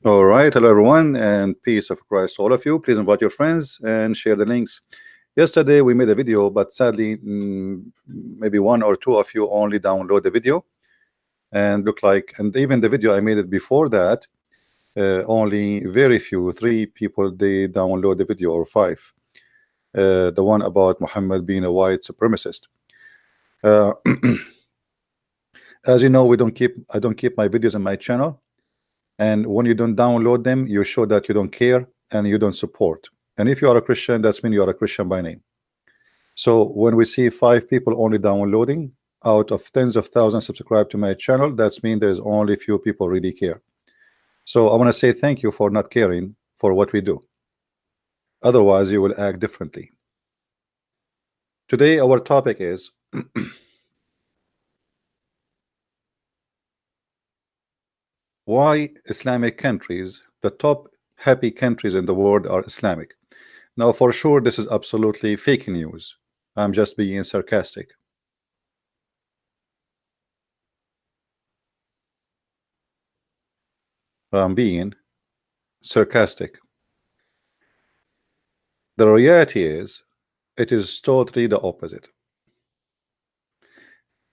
All right, hello everyone, and peace of Christ to all of you. Please invite your friends and share the links. Yesterday we made a video, but sadly, maybe one or two of you only download the video, and look like, and even the video I made it before that, only very few, 3 people they download the video, or 5. The one about Muhammad being a white supremacist. Uh, as you know, I don't keep my videos on my channel. And when you don't download them, you show that you don't care and you don't support. And if you are a Christian, that's mean you are a Christian by name. So when we see 5 people only downloading out of tens of thousands subscribed to my channel, that's mean there's only few people really care. So I want to say thank you for not caring for what we do. Otherwise, you will act differently. Today, our topic is why Islamic countries, the top happy countries in the world, are Islamic. Now, for sure, this is absolutely fake news. I'm just being sarcastic. I'm being sarcastic. The reality is, it is totally the opposite.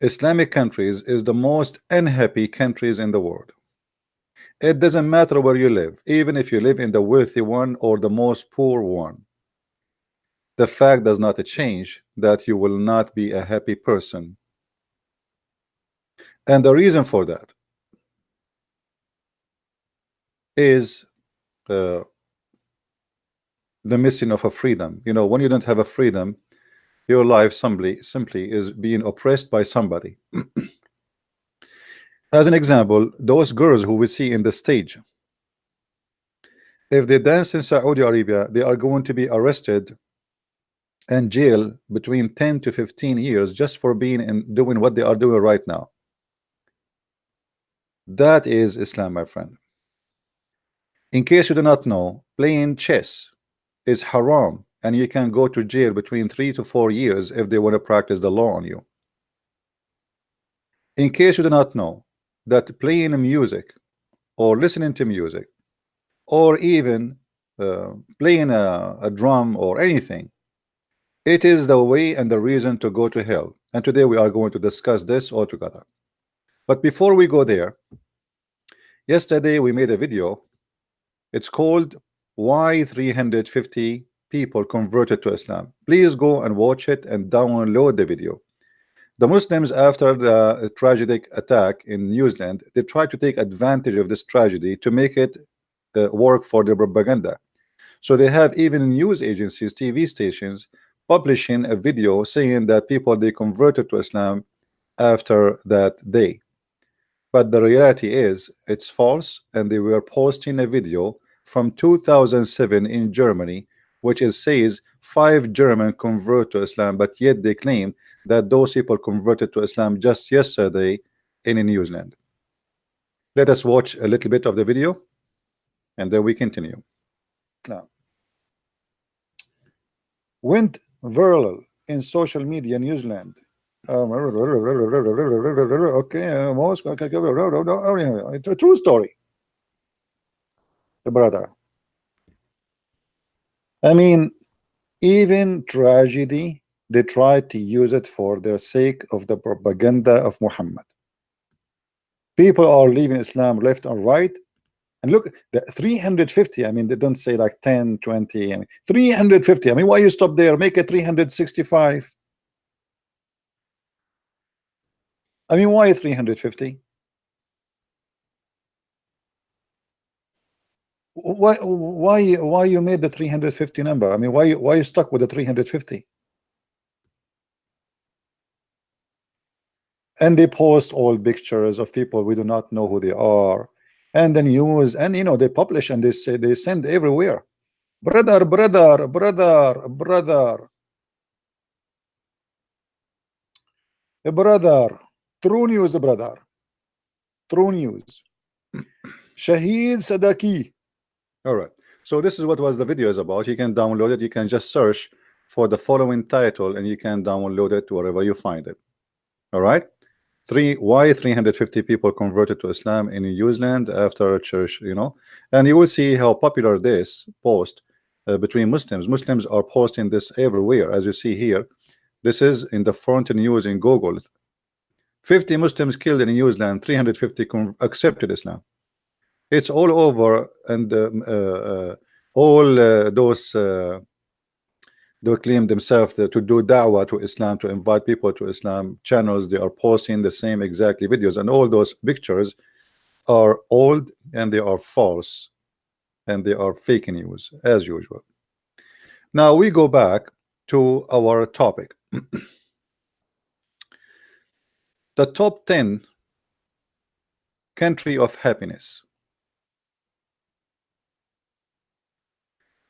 Islamic countries is the most unhappy countries in the world. It doesn't matter where you live, even if you live in the wealthy one or the most poor one. The fact does not change that you will not be a happy person. And the reason for that is the missing of a freedom. You know, when you don't have a freedom, your life simply is being oppressed by somebody. As an example, those girls who we see in the stage, if they dance in Saudi Arabia, they are going to be arrested and jail between 10 to 15 years just for being and doing what they are doing right now. That is Islam, my friend. In case you do not know, playing chess is haram, and you can go to jail between 3 to 4 years if they want to practice the law on you. In case you do not know that playing music or listening to music or even playing a drum or anything, it is the way and the reason to go to hell. And today we are going to discuss this all together. But before we go there, yesterday we made a video. It's called Why 350 People Converted to Islam. Please go and watch it and download the video. The Muslims, after the tragic attack in New Zealand, they tried to take advantage of this tragedy to make it work for their propaganda. So they have even news agencies, TV stations, publishing a video saying that people they converted to Islam after that day. But the reality is it's false, and they were posting a video from 2007 in Germany, which says 5 German convert to Islam, but yet they claim that those people converted to Islam just yesterday in New Zealand. Let us watch a little bit of the video and then we continue. Now, went viral in social media in New Zealand. Okay, it's a true story. Brother, I mean, even tragedy, they try to use it for their sake of the propaganda of Muhammad. People are leaving Islam left and right. And look, the 350, I mean, they don't say like 10, 20, I mean, 350. I mean, why you stop there? Make it 365. I mean, why 350? Why you made the 350 number? I mean, why you stuck with the 350? And they post all pictures of people we do not know who they are, and the news, and you know, they publish and they say, they send everywhere. Brother, true news, brother, true news. Shahid Sadaki. All right, so this is what was the video is about. You can download it. You can just search for the following title and you can download it wherever you find it. All right, Why 350 people converted to Islam in New Zealand after a church, you know? And you will see how popular this post between Muslims. Muslims are posting this everywhere, as you see here. This is in the front news in Google. 50 Muslims killed in New Zealand, 350 accepted Islam. It's all over, and all those they claim themselves to do da'wah to Islam, to invite people to Islam channels. They are posting the same exactly videos, and all those pictures are old and they are false and they are fake news as usual. Now we go back to our topic. The top 10 country of happiness.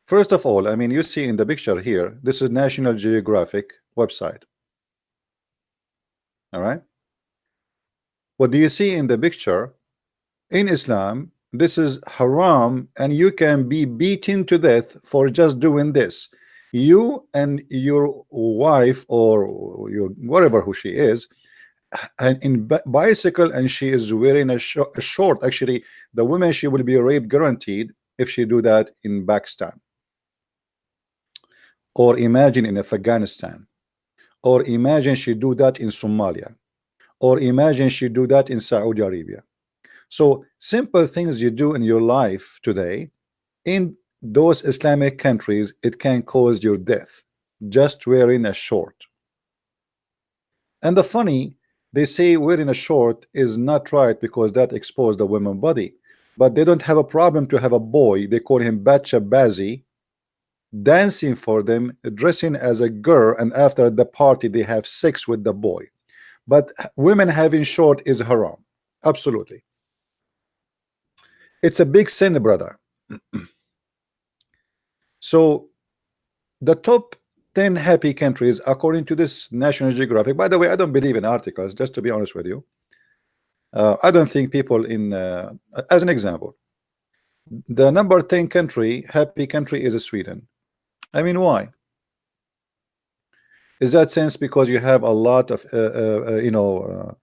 First of all, I mean, you see in the picture here, this is National Geographic website. All right. What do you see in the picture? In Islam, this is haram, and you can be beaten to death for just doing this. You and your wife, or your whatever who she is, and in bicycle, and she is wearing a short. Actually, the woman, she will be raped guaranteed if she do that in Pakistan. Or imagine in Afghanistan, or imagine she do that in Somalia, or imagine she do that in Saudi Arabia. So simple things you do in your life today, in those Islamic countries, it can cause your death, just wearing a short. And the funny, they say wearing a short is not right because that exposes the woman body, but they don't have a problem to have a boy, they call him Bacha Bazi, dancing for them, dressing as a girl, and after the party they have sex with the boy. But women having short is haram. Absolutely. It's a big sin, brother. So the top 10 happy countries according to this National Geographic. By the way, I don't believe in articles, just to be honest with you. I don't think people in as an example, the number 10 country, happy country, is Sweden. I mean, why? Is that sense because you have a lot of you know,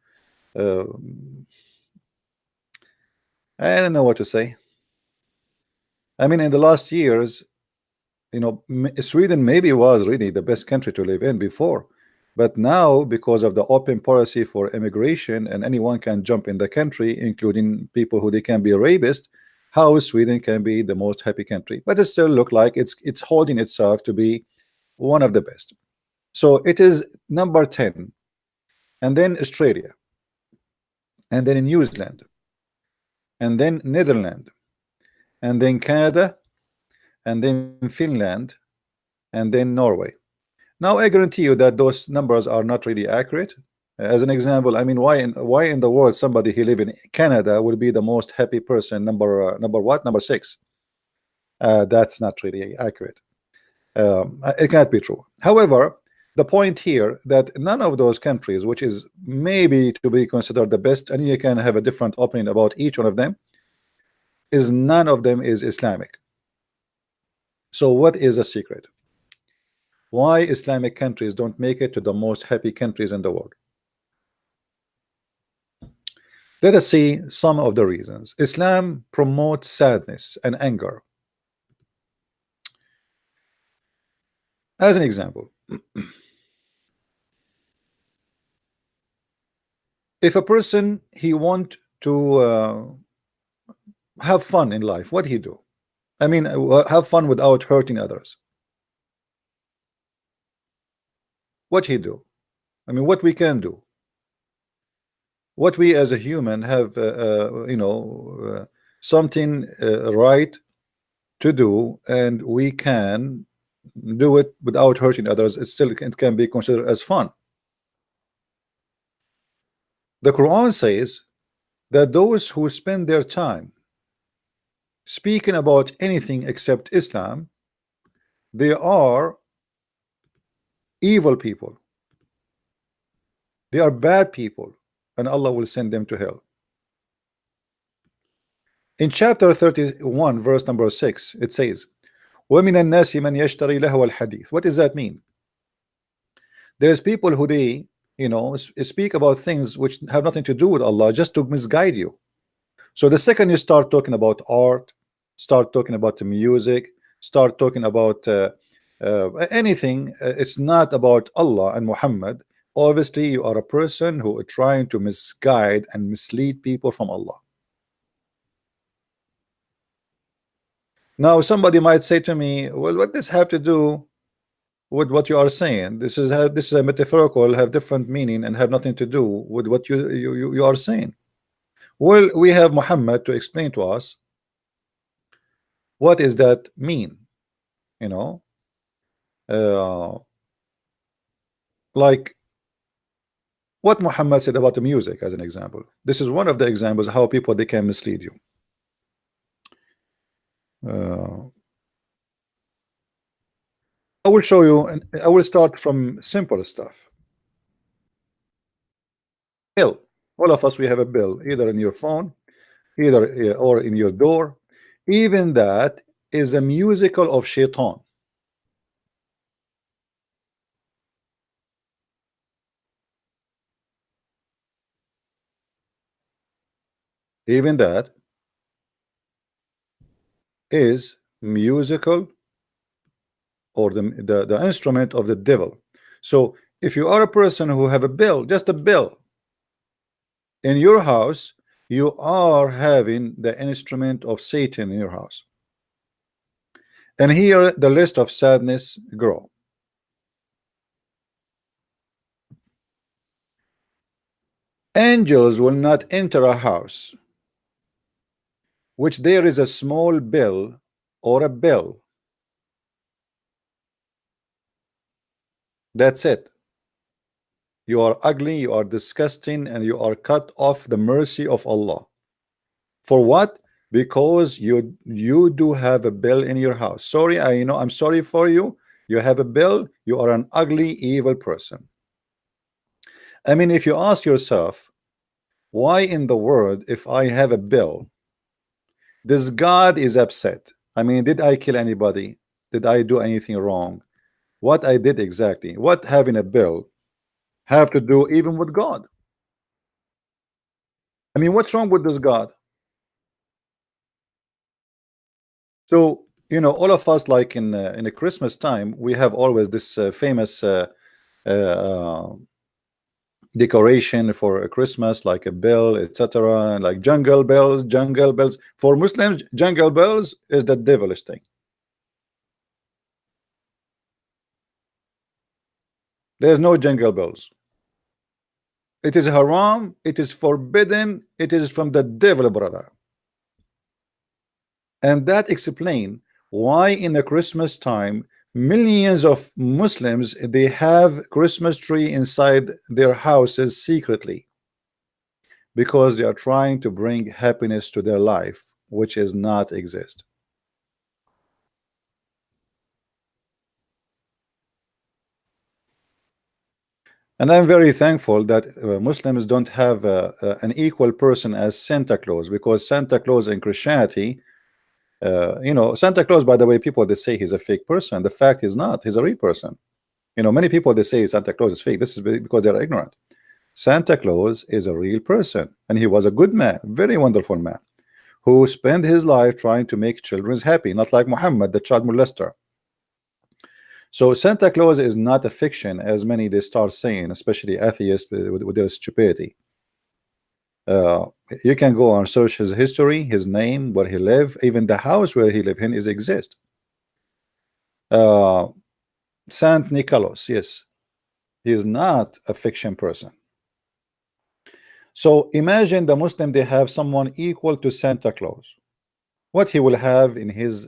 I don't know what to say. I mean, in the last years, you know, Sweden maybe was really the best country to live in before, but now because of the open policy for immigration and anyone can jump in the country, including people who they can be a rapist, how Sweden can be the most happy country, but it still look like it's holding itself to be one of the best. So it is number 10, and then Australia, and then New Zealand, and then Netherlands, and then Canada, and then Finland, and then Norway. Now I guarantee you that those numbers are not really accurate. As an example, I mean, why in the world somebody who live in Canada will be the most happy person, number what, number 6? That's not really accurate. It can't be true. However, the point here that none of those countries, which is maybe to be considered the best, and you can have a different opinion about each one of them, is none of them is Islamic. So what is the secret? Why Islamic countries don't make it to the most happy countries in the world? Let us see some of the reasons. Islam promotes sadness and anger. As an example, if a person he want to have fun in life, what he do? I mean, have fun without hurting others. What he do? I mean, what we can do? What we as a human have, you know, something right to do, and we can do it without hurting others. It can be considered as fun. The Quran says that those who spend their time speaking about anything except Islam, they are evil people. They are bad people, and Allah will send them to hell. In chapter 31, verse number 6, it says, وَمِنَ النَّاسِ مَنْ يَشْتَرِي لَهْوَ الْحَدِيثِ. What does that mean? There's people who they speak about things which have nothing to do with Allah just to misguide you. So the second you start talking about art, start talking about the music, start talking about anything, it's not about Allah and Muhammad. Obviously, you are a person who are trying to misguide and mislead people from Allah. Now, somebody might say to me, "Well, what does have to do with what you are saying? This is a metaphorical, have different meaning, and have nothing to do with what you are saying." Well, we have Muhammad to explain to us what does that mean. You know, uh, like what Muhammad said about the music, as an example. This is one of the examples how people they can mislead you. Uh, I will show you, and I will start from simple stuff. Bill. All of us, we have a bill, either in your phone, either or in your door. Even that is a musical of shaitan. Even that is musical, or the instrument of the devil. So if you are a person who have a bill, just a bill in your house, you are having the instrument of Satan in your house. And here the list of sadness grow. Angels will not enter a house which there is a small bell or a bell. That's it. You are ugly, you are disgusting, and you are cut off the mercy of Allah. For what? Because you do have a bill in your house. Sorry, I'm sorry for you. You have a bill, you are an ugly, evil person. I mean, if you ask yourself, why in the world, if I have a bill, this God is upset? I mean, did I kill anybody? Did I do anything wrong? What I did exactly? What having a bill have to do even with God? I mean, what's wrong with this God? So, all of us, like in a Christmas time, we have always this famous uh, decoration for a Christmas, like a bell, etc., and like jungle bells. Jungle bells for Muslims, jungle bells is the devilish thing. There's no jungle bells. It is haram. It is forbidden. It is from the devil, brother. And that explain why in the Christmas time millions of Muslims they have Christmas tree inside their houses secretly, because they are trying to bring happiness to their life, which is not exist. And I'm very thankful that Muslims don't have an equal person as Santa Claus, because Santa Claus in Christianity, Santa Claus, by the way, people they say he's a fake person. The fact is not, he's a real person. Many people they say Santa Claus is fake. This is because they're ignorant. Santa Claus is a real person, and he was a good man, very wonderful man, who spent his life trying to make children happy, not like Muhammad, the child molester. So Santa Claus is not a fiction, as many they start saying, especially atheists with their stupidity. Uh, you can go and search his history, his name, where he lived, even the house where he lived in is exist. Uh, Saint Nicholas, yes, he is not a fiction person. So imagine the Muslim, they have someone equal to Santa Claus. What he will have in his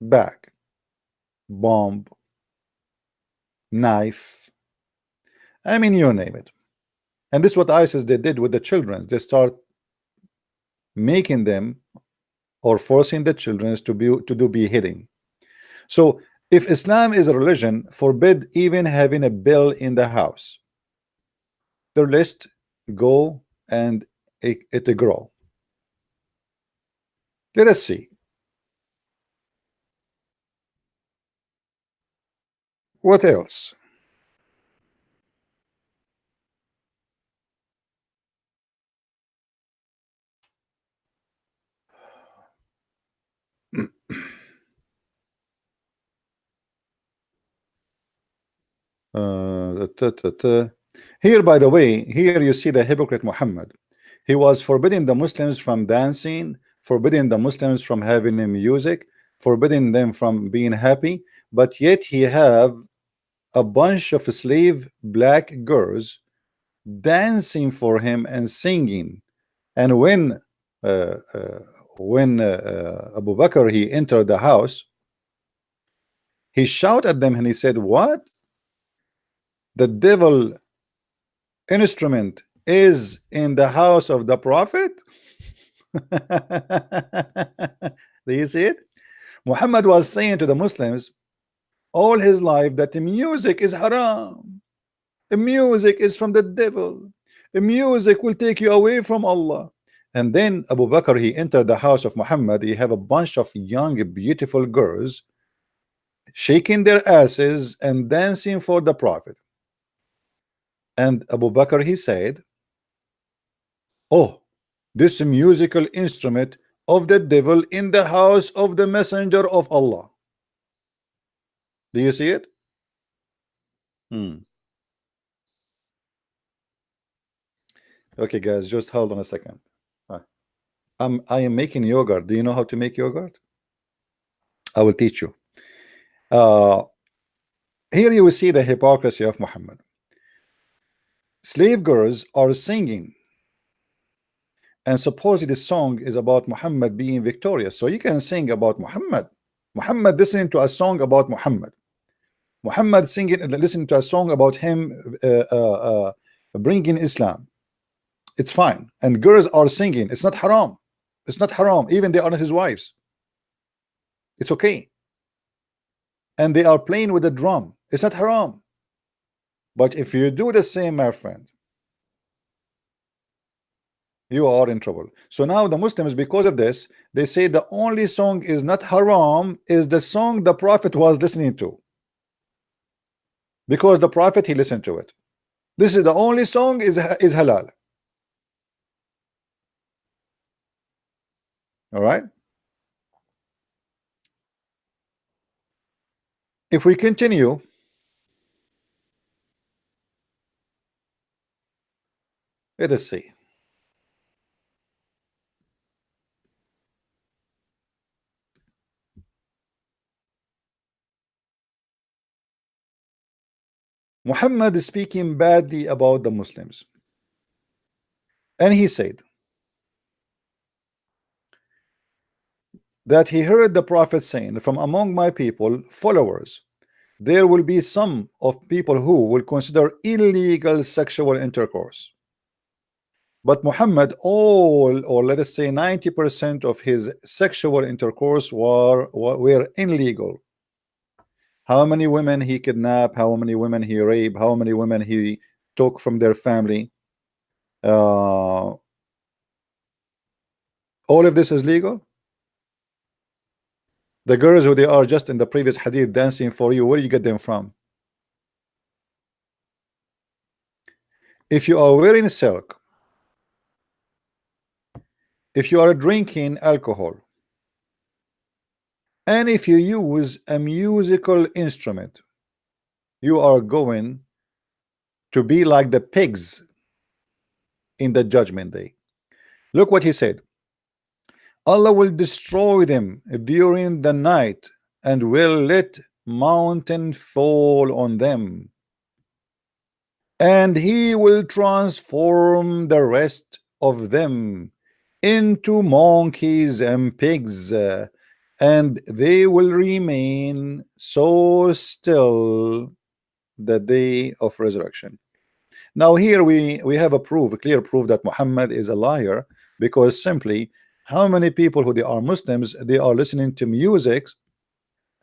bag? Bomb, knife, I mean, you name it. And this is what ISIS they did with the children. They start making them or forcing the children to do beheading. So if Islam is a religion, forbid even having a bell in the house. The list go and it grow. Let us see what else. Here, by the way, here you see the hypocrite Muhammad. He was forbidding the Muslims from dancing, forbidding the Muslims from having music, forbidding them from being happy, but yet he have a bunch of slave black girls dancing for him and singing. And uh, uh, when Abu Bakr he entered the house, he shouted at them and he said, "What? The devil instrument is in the house of the prophet?" Do you see it? Muhammad was saying to the Muslims all his life that the music is haram, the music is from the devil, the music will take you away from Allah. And then Abu Bakr he entered the house of Muhammad. He have a bunch of young beautiful girls shaking their asses and dancing for the prophet. And Abu Bakr he said, "Oh, this musical instrument of the devil in the house of the messenger of Allah." Do you see it? Hmm. Okay, guys, just hold on a second. Uh, I am making yogurt. Do you know how to make yogurt? I will teach you. Uh, Here you will see the hypocrisy of Muhammad. Slave girls are singing, and supposedly the song is about Muhammad being victorious. So you can sing about Muhammad. Muhammad listening to a song about Muhammad. Muhammad singing, listening to a song about him bringing Islam. It's fine. And girls are singing. It's not haram. It's not haram. Even they are not his wives. It's okay. And they are playing with the drum. It's not haram. But if you do the same, my friend, you are in trouble. So now the Muslims, because of this, they say the only song is not haram is the song the Prophet was listening to, because the Prophet he listened to it. This is the only song is halal. All right. If we continue, let us see. Muhammad is speaking badly about the Muslims, and he said that he heard the Prophet saying, "From among my people, followers, there will be some of people who will consider illegal sexual intercourse." But Muhammad, all, or let us say 90% of his sexual intercourse were illegal. How many women he kidnapped, how many women he raped, how many women he took from their family. All of this is legal. The girls who they are just in the previous hadith dancing for you, where do you get them from? If you are wearing silk, if you are drinking alcohol, and if you use a musical instrument, you are going to be like the pigs in the judgment day. Look what he said. Allah will destroy them during the night and will let mountain fall on them, and he will transform the rest of them into monkeys and pigs, and they will remain so still the day of resurrection. Now here we have a clear proof that Muhammad is a liar, because simply how many people who they are Muslims, they are listening to music,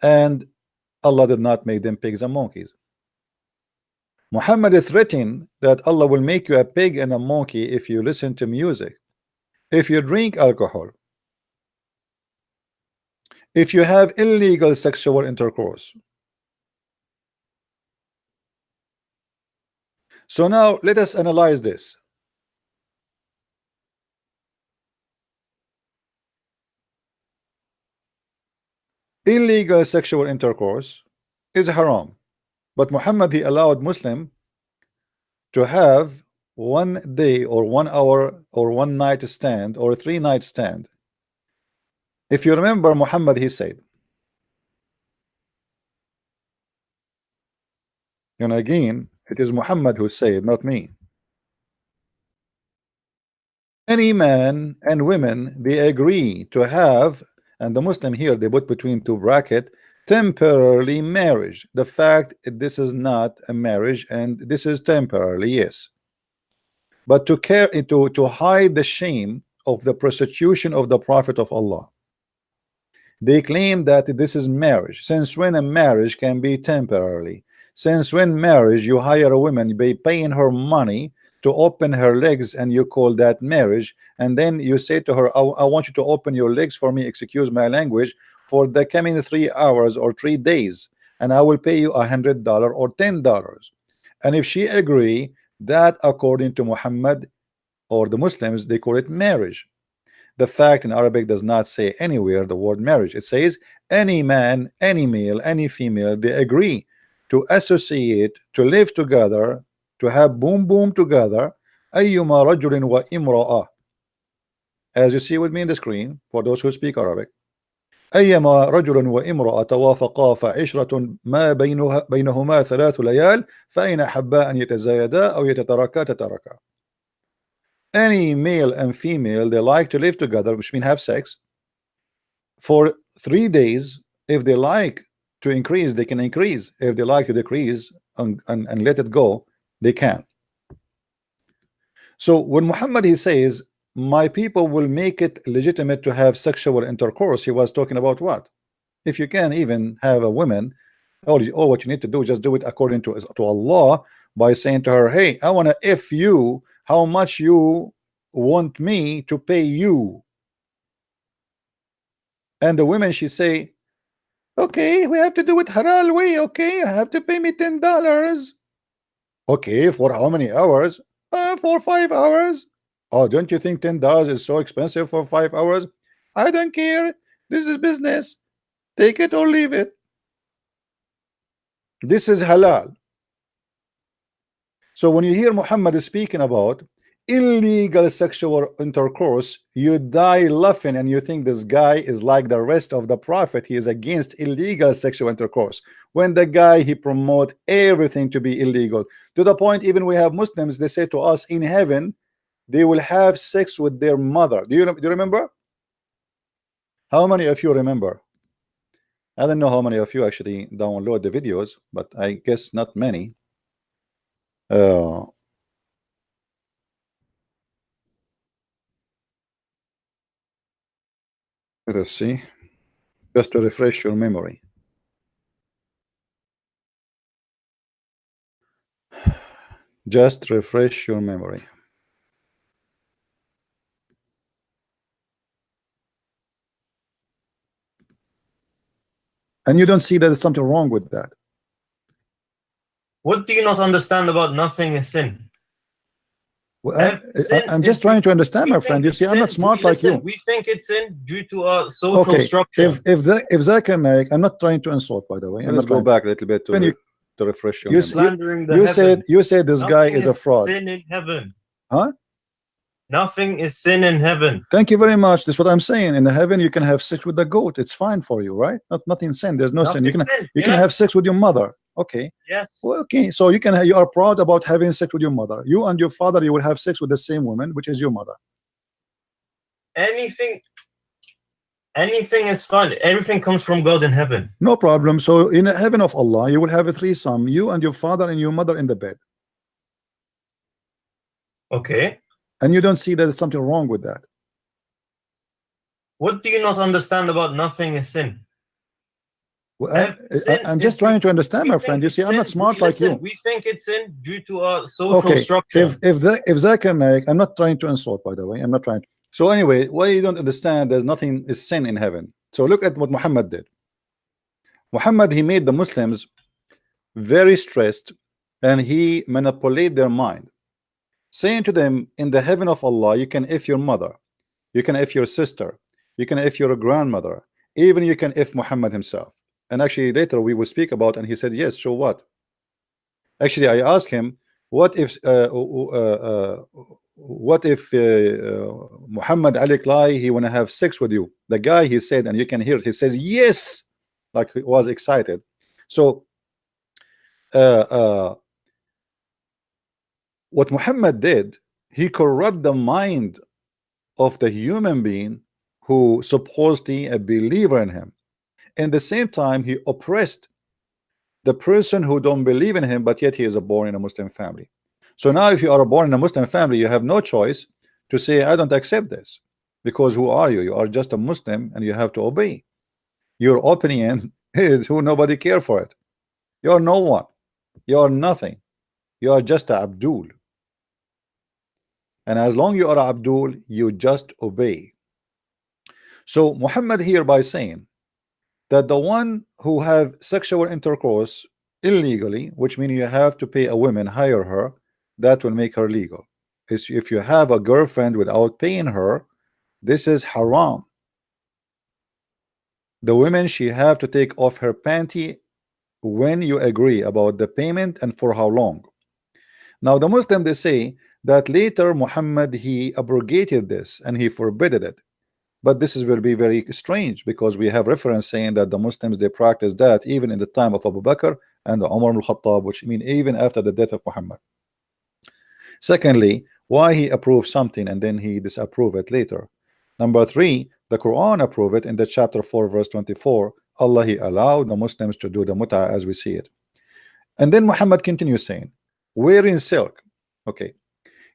and Allah did not make them pigs and monkeys. Muhammad is threatening that Allah will make you a pig and a monkey if you listen to music, if you drink alcohol, if you have illegal sexual intercourse. So now let us analyze this. Illegal sexual intercourse is haram. But Muhammad, he allowed Muslim to have 1 day or 1 hour or 1 night stand or 3 night stand. If you remember, Muhammad, he said, and again, it is Muhammad who said, not me. Any man and women, they agree to have, and the Muslim here, they put between two bracket, temporarily marriage. The fact this is not a marriage and this is temporarily, yes. But to care to hide the shame of the prostitution of the Prophet of Allah, they claim that this is marriage. Since when a marriage can be temporarily? Since when marriage you hire a woman by paying her money to open her legs and you call that marriage, and then you say to her, I want you to open your legs for me, excuse my language, for the coming 3 hours or 3 days, and I will pay you $100 or $10. And if she agree, that according to Muhammad or the Muslims, they call it marriage. The fact in Arabic does not say anywhere the word marriage. It says any man, any male, any female, they agree to associate, to live together, to have boom boom together. أيما رجل وامرأة, as you see with me in the screen for those who speak Arabic. أيما رجل وامرأة توافقا فعشرة ما بينهما 3 ليال فإن أحبا أن يتزايدا أو يتتركا تتركا. Any male and female, they like to live together, which means have sex for 3 days. If they like to increase, they can increase. If they like to decrease and let it go, they can. So when Muhammad, he says, my people will make it legitimate to have sexual intercourse, he was talking about what? If you can even have a woman, all what you need to do is just do it according to Allah, by saying to her, hey, I want to F you, how much you want me to pay you. And the women, she say, okay, we have to do it halal way. Okay, I have to pay me $10. Okay, for how many hours? For 5 hours. Oh, don't you think $10 is so expensive for 5 hours? I don't care. This is business. Take it or leave it. This is halal. So when you hear Muhammad speaking about illegal sexual intercourse, you die laughing and you think this guy is like the rest of the Prophet. He is against illegal sexual intercourse, when the guy, he promote everything to be illegal, to the point even we have Muslims, they say to us in heaven they will have sex with their mother. Do you remember? How many of you remember? I don't know how many of you actually download the videos, but I guess not many. Let us see, just to refresh your memory. Just refresh your memory. And you don't see that there's something wrong with that. What do you not understand about nothing is sin? Well, I'm just trying to understand, my friend. You see, I'm not smart like you. We think it's sin due to our social structure. If Zakir Naik, I'm not trying to insult, by the way. Let's go back a little bit to refresh your memory. You said this guy is a fraud. Sin in heaven. Huh? Nothing is sin in heaven. Thank you very much. That's what I'm saying. In the heaven, you can have sex with the goat. It's fine for you, right? Nothing sin. There's no sin. You can have sex with your mother. Okay. Yes. Well, okay. So you are proud about having sex with your mother. You and your father, you will have sex with the same woman, which is your mother. Anything is fine. Everything comes from God in heaven. No problem. So in the heaven of Allah, you will have a threesome. You and your father and your mother in the bed. Okay. And you don't see that there's something wrong with that. What do you not understand about nothing is sin? Well, I'm just trying to understand, my friend. You see, I'm not smart like you. We think it's sin due to our social structure. If Zakir Naik, I'm not trying to insult, by the way. I'm not trying. So anyway, why you don't understand there's nothing is sin in heaven. So look at what Muhammad did. Muhammad, he made the Muslims very stressed, and he manipulated their mind, saying to them, in the heaven of Allah, you can F your mother, you can F your sister, you can F your grandmother, even you can F Muhammad himself. And actually later we will speak about, and he said, yes, so what? Actually, I asked him, what if Muhammad Ali Klai, he wanna have sex with you? The guy, he said, and you can hear it, he says yes, like he was excited. So uh, what Muhammad did, he corrupt the mind of the human being who supposedly a believer in him. In the same time, he oppressed the person who don't believe in him, but yet he is born in a Muslim family. So now if you are born in a Muslim family, you have no choice to say, I don't accept this. Because who are you? You are just a Muslim and you have to obey. Your opinion is who nobody care for it. You're no one. You're nothing. You are just a Abdul. And as long you are Abdul, you just obey. So Muhammad here by saying that the one who have sexual intercourse illegally, which means you have to pay a woman, hire her, that will make her legal. Is if you have a girlfriend without paying her, this is haram. The woman, she have to take off her panty when you agree about the payment and for how long. Now the Muslim, they say that later Muhammad, he abrogated this and he forbidden it. But this is will be very strange because we have reference saying that the Muslims, they practice that even in the time of Abu Bakr and Umar al-Khattab, which mean even after the death of Muhammad. Secondly, why he approved something and then he disapprove it later? Number three, the Quran approve it in the chapter 4 verse 24. Allah, he allowed the Muslims to do the mut'a as we see it. And then Muhammad continues saying, wearing silk. Okay,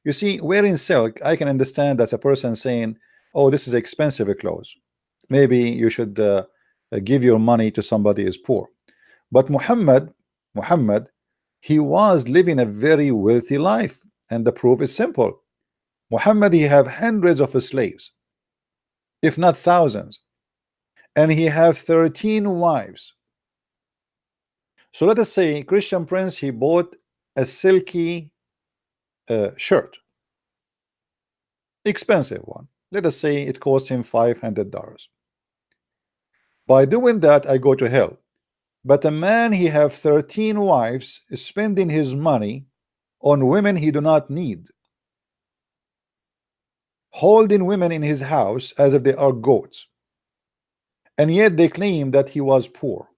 you see, wearing silk, I can understand that's a person saying, oh, this is expensive clothes, maybe you should give your money to somebody is poor. But Muhammad, he was living a very wealthy life, and the proof is simple. Muhammad, he have hundreds of slaves, if not thousands, and he have 13 wives. So let us say Christian Prince, he bought a silky shirt, expensive one. Let us say it cost him $500. By doing that, I go to hell. But a man, he have 13 wives, spending his money on women he do not need, holding women in his house as if they are goats, and yet they claim that he was poor.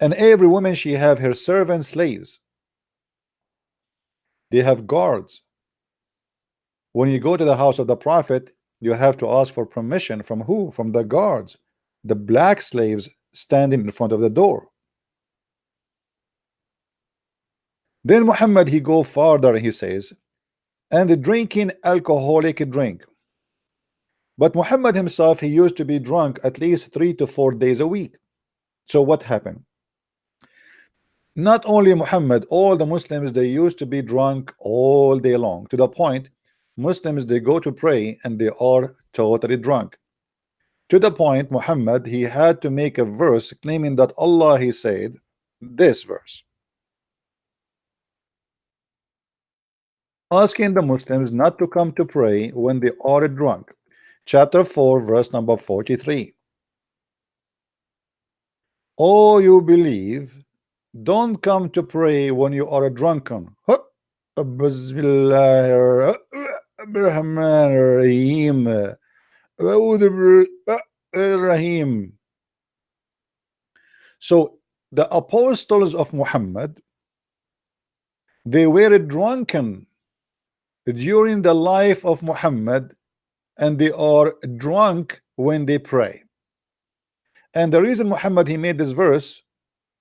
And every woman, she have her servant slaves, they have guards. When you go to the house of the prophet, you have to ask for permission from who? From the guards, the black slaves standing in front of the door. Then Muhammad, he go farther and he says, and drinking alcoholic drink. But Muhammad himself, he used to be drunk at least 3 to 4 days a week. So what happened? Not only Muhammad, all the Muslims, they used to be drunk all day long, to the point Muslims, they go to pray and they are totally drunk. To the point Muhammad, he had to make a verse claiming that Allah, he said this verse, asking the Muslims not to come to pray when they are drunk. Chapter 4 verse number 43. Oh, you believe, don't come to pray when you are drunken. So the apostles of Muhammad, they were drunken during the life of Muhammad, and they are drunk when they pray. And the reason Muhammad, he made this verse,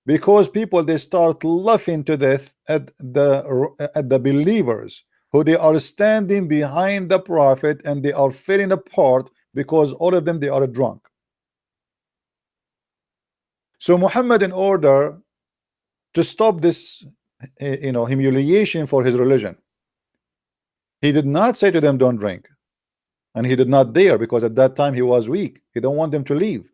because people, they start laughing to death at the believers who they are standing behind the prophet, and they are falling apart because all of them, they are drunk. So Muhammad, in order to stop this humiliation for his religion, he did not say to them don't drink, and he did not dare, because at that time he was weak. He don't want them to leave.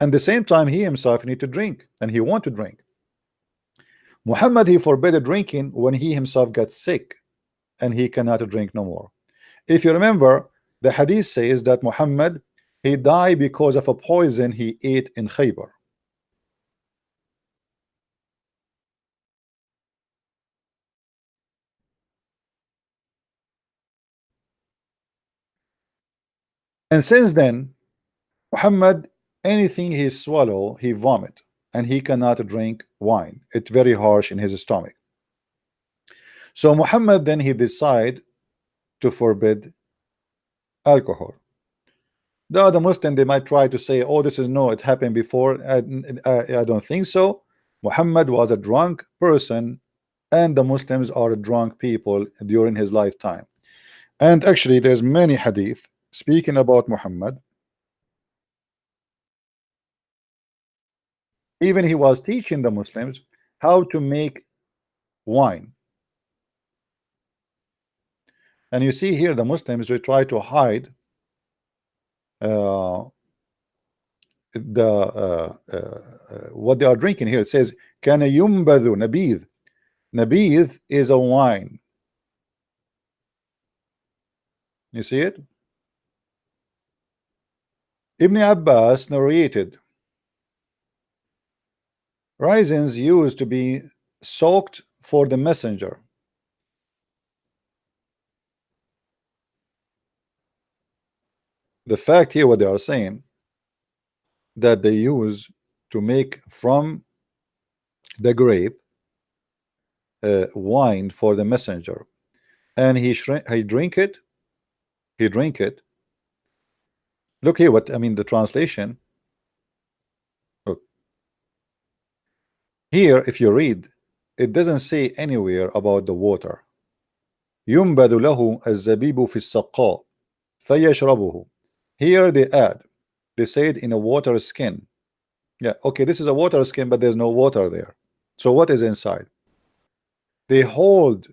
And the same time, he himself need to drink, and he want to drink. Muhammad, he forbade drinking when he himself got sick and he cannot drink no more. If you remember, the hadith says that Muhammad, he died because of a poison he ate in Khaybar. And since then, Muhammad, anything he swallow, he vomit, and he cannot drink wine. It's very harsh in his stomach. So Muhammad then he decide to forbid alcohol. The other Muslim they might try to say, "Oh, this is no, it happened before." I don't think so. Muhammad was a drunk person, and the Muslims are drunk people during his lifetime. And actually, there's many hadith speaking about Muhammad. Even he was teaching the Muslims how to make wine. And you see here the Muslims they try to hide uh, what they are drinking here. It says kana yumbadhu nabidh. Nabidh is a wine. You see it? Ibn Abbas narrated raisins used to be soaked for the messenger. The fact here what they are saying that they use to make from the grape wine for the messenger, and he drink it. He drink it. Look here what I mean the translation. Look here, if you read, it doesn't say anywhere about the water. ينبذ له الزبيب في السقاء فيشربه. Here they add, they said in a water skin. Yeah, okay, this is a water skin, but there's no water there. So what is inside? They hold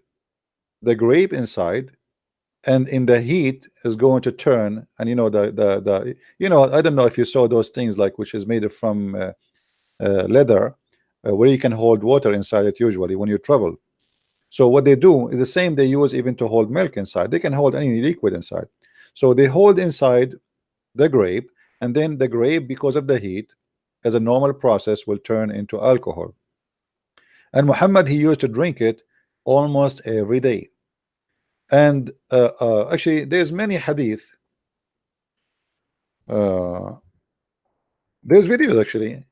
the grape inside, and in the heat is going to turn, and you know the you know, I don't know if you saw those things like which is made from leather, where you can hold water inside it usually when you travel. So what they do is the same they use even to hold milk inside. They can hold any liquid inside. So they hold inside the grape, and then the grape, because of the heat, as a normal process, will turn into alcohol. And Muhammad he used to drink it almost every day. And actually, there's many hadith. Uh, there's videos actually.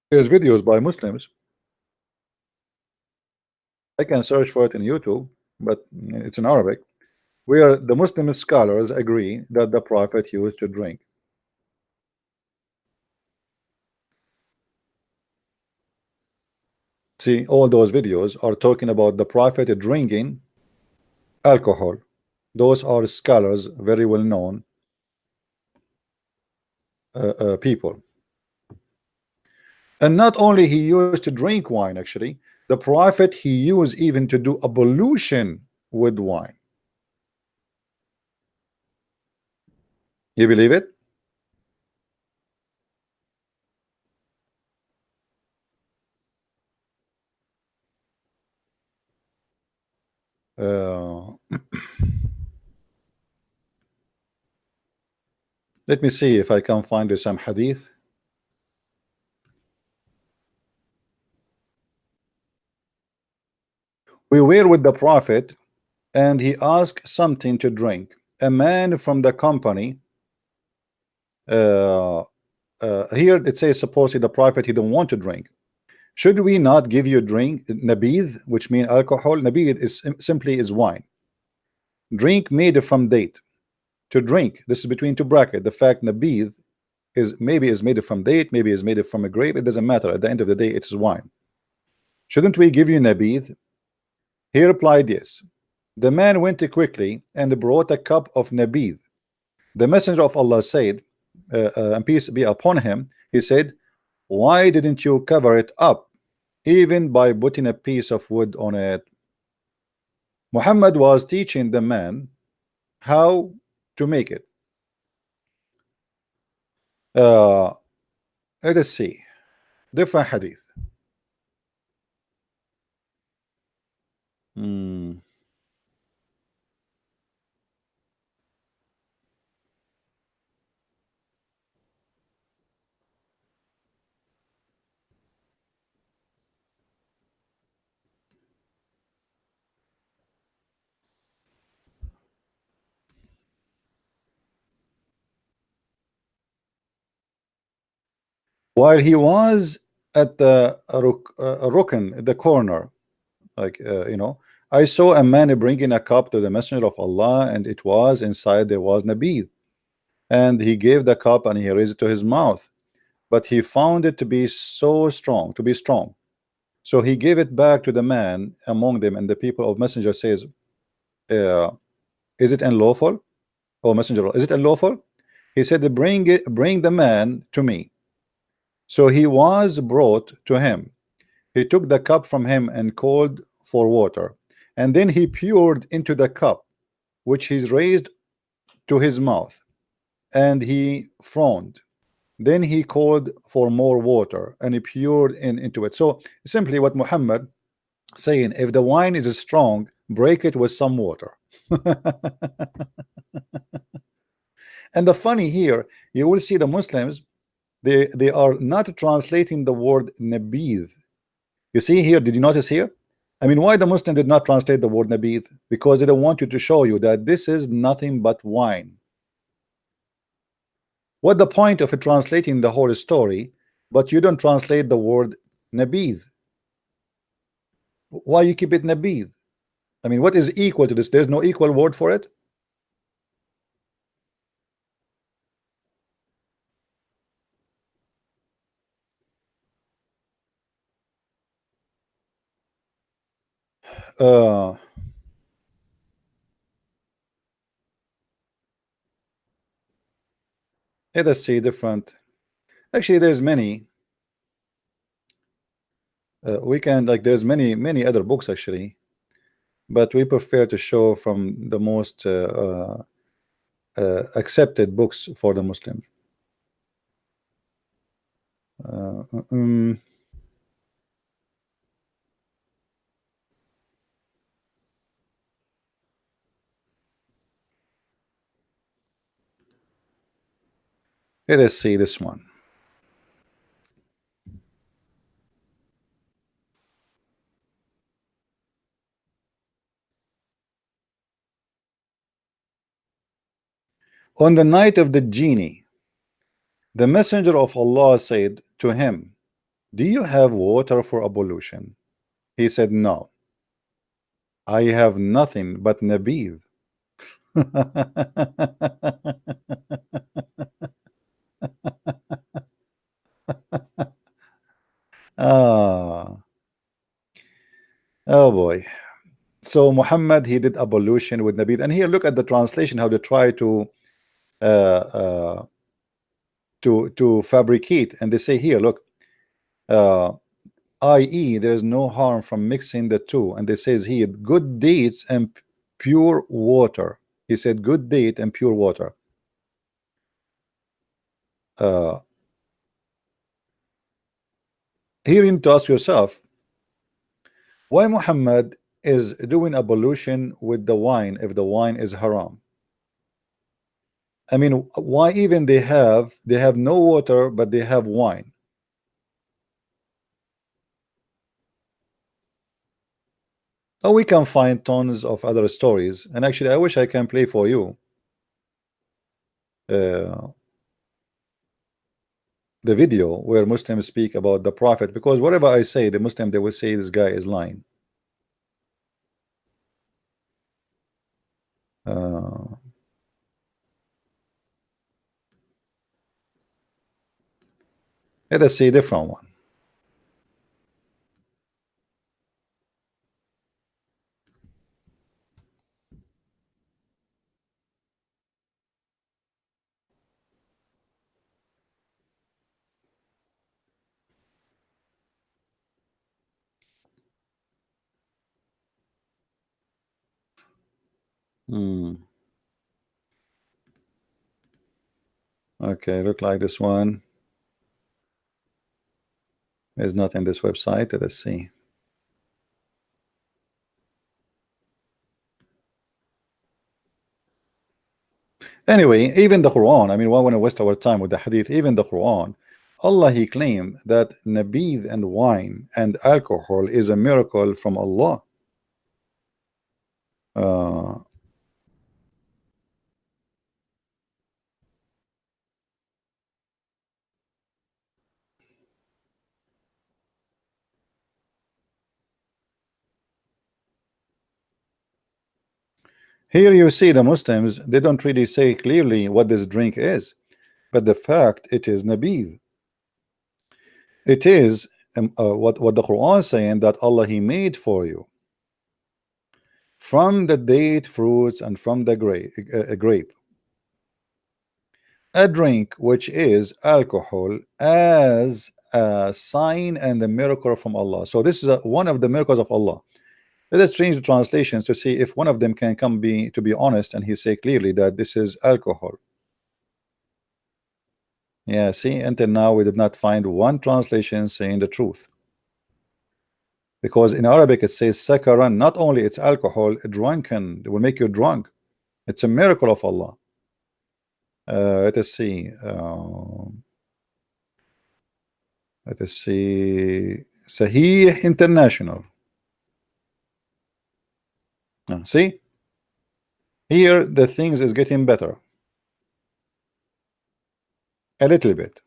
There's videos by Muslims. I can search for it in YouTube, but it's in Arabic, where the Muslim scholars agree that the Prophet used to drink. See, all those videos are talking about the Prophet drinking alcohol. Those are scholars, very well known people. And not only he used to drink wine, actually, the Prophet he used even to do ablution with wine. You believe it? Uh, let me see if I can find some hadith. We were with the Prophet, and he asked something to drink. A man from the company, uh, here it says, supposedly the Prophet he don't want to drink. Should we not give you a drink, nabidh, which means alcohol? Nabidh is simply is wine. Drink made from date. To drink, this is between two brackets. The fact nabidh is maybe is made from date, maybe is made from a grape. It doesn't matter. At the end of the day, it's wine. Shouldn't we give you nabidh? He replied, yes. The man went quickly and brought a cup of nabidh. The messenger of Allah said, and peace be upon him, he said, why didn't you cover it up, even by putting a piece of wood on it? Muhammad was teaching the man how to make it. Uh, let us see. Different hadith. Hmm. while he was at the rukn, the corner, like I saw a man bringing a cup to the messenger of Allah, and it was inside there was nabid, and he gave the cup and he raised it to his mouth, but he found it to be so strong, to be strong, so he gave it back to the man among them, and the people of messenger says, uh, is it unlawful, oh messenger, is it unlawful? He said, bring it, bring the man to me. So he was brought to him. He took the cup from him and called for water, and then he poured into the cup, which he raised to his mouth, and he frowned. Then he called for more water, and he poured into it. So simply what Muhammad saying, if the wine is strong, break it with some water. And the funny here, you will see the Muslims, they are not translating the word nabid. You see here, did you notice here? I mean, why the Muslim did not translate the word nabid? Because they don't want you to show you that this is nothing but wine. What the point of it translating the whole story, but you don't translate the word nabid? Why you keep it nabid? I mean, what is equal to this? There's no equal word for it. Uh, let us see different. Actually, there's many. We can like there's many other books actually, but we prefer to show from the most accepted books for the Muslims. Uh, um, Let us see this one. On the night of the genie, the messenger of Allah said to him, do you have water for ablution? He said, no, I have nothing but nabid. Ah, oh boy. So Muhammad, he did ablution with nabid, and here look at the translation how they try to uh, uh, fabricate, and they say here, look, uh, i.e. there is no harm from mixing the two, and they says here good deeds and pure water. He said good deed and pure water. uh, Here you need to ask yourself why Muhammad is doing ablution with the wine if the wine is haram. I mean, why even they have no water but they have wine? Oh, we can find tons of other stories, and actually I wish I can play for you uh, the video where Muslims speak about the Prophet, because whatever I say, the Muslim, they will say this guy is lying. uh, Let us see a different one. Hmm. Okay, look like this one is not in this website. Let us see. Anyway, even the Quran, I mean, why want to waste our time with the hadith? Even the Quran, Allah, he claimed that nabid and wine and alcohol is a miracle from Allah. uh, Here you see the Muslims, they don't really say clearly what this drink is, but the fact it is nabid. It is what the Quran is saying, that Allah He made for you from the date fruits and from the grape, a drink which is alcohol, as a sign and a miracle from Allah. So this is one of the miracles of Allah. Let us change the translations to see if one of them can come to be honest, and he say clearly that this is alcohol. Yeah, see, until now we did not find one translation saying the truth, because in Arabic it says sakaran. Not only it's alcohol, drunken, it will make you drunk. It's a miracle of Allah. Let us see. Let us see. Sahih International. See, here the things is getting better a little bit.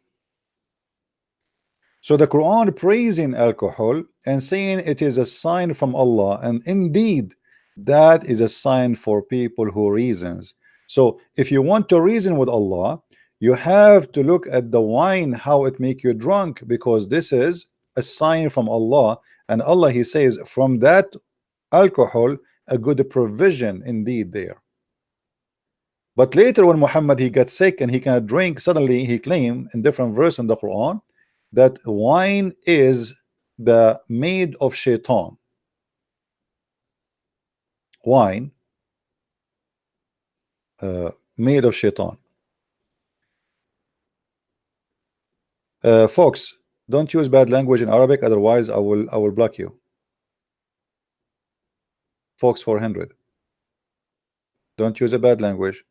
So the Quran praising alcohol and saying it is a sign from Allah, and indeed that is a sign for people who reasons. So if you want to reason with Allah, you have to look at the wine, how it make you drunk, because this is a sign from Allah, and Allah He says from that alcohol a good provision indeed there. But later when Muhammad he got sick and he cannot drink, suddenly he claimed in different verse in the Quran that wine is the made of shaitan. Wine made of shaitan. Folks, don't use bad language in Arabic, otherwise I will block you. Folks 400, don't use a bad language.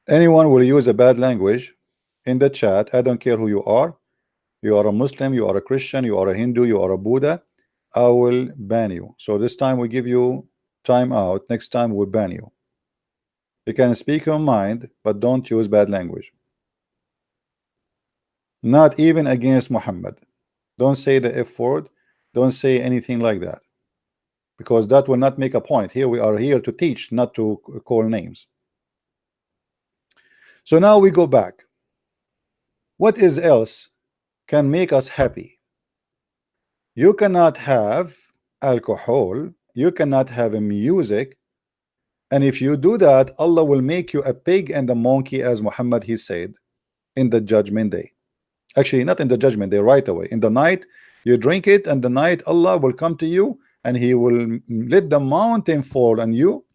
Anyone will use a bad language in the chat, I don't care who you are. You are a Muslim, you are a Christian, you are a Hindu, you are a Buddha, I will ban you. So this time we give you time out, next time we'll ban you. You can speak your mind, but don't use bad language. Not even against Muhammad. Don't say the F word, don't say anything like that, because that will not make a point. Here we are here to teach, not to call names. So now we go back. What is else can make us happy? You cannot have alcohol, you cannot have a music, and if you do that, Allah will make you a pig and a monkey, as Muhammad he said in the judgment day. Actually, not in the judgment day, right away. In the night, you drink it, and the night Allah will come to you and He will let the mountain fall on you,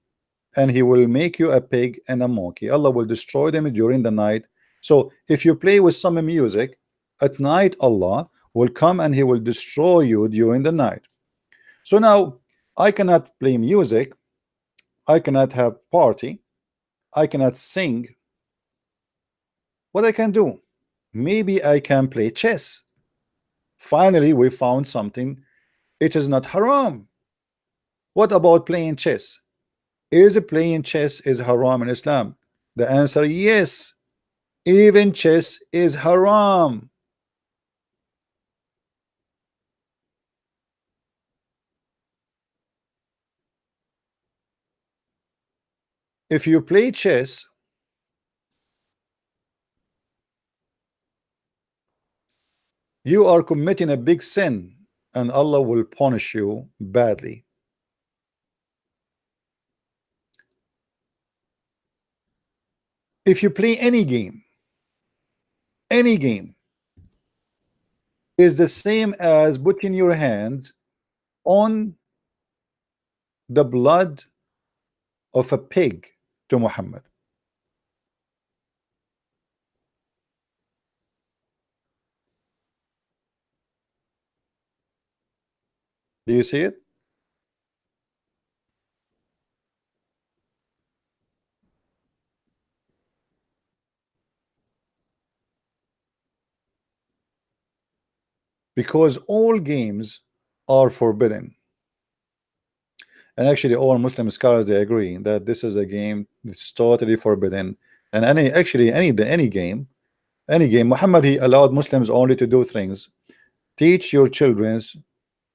and He will make you a pig and a monkey. Allah will destroy them during the night. So if you play with some music at night, Allah will come and He will destroy you during the night. So now I cannot play music, I cannot have party, I cannot sing. What I can do? Maybe I can play chess. Finally we found something. It is not haram. What about playing chess? Is playing chess is haram in Islam? The answer, yes. Even chess is haram. If you play chess, you are committing a big sin, and Allah will punish you badly. If you play any game is the same as putting your hands on the blood of a pig to Muhammad. Do you see it? Because all games are forbidden. And actually all Muslim scholars, they agree that this is a game that's totally forbidden. And any actually any game, Muhammad, he allowed Muslims only to do things: teach your children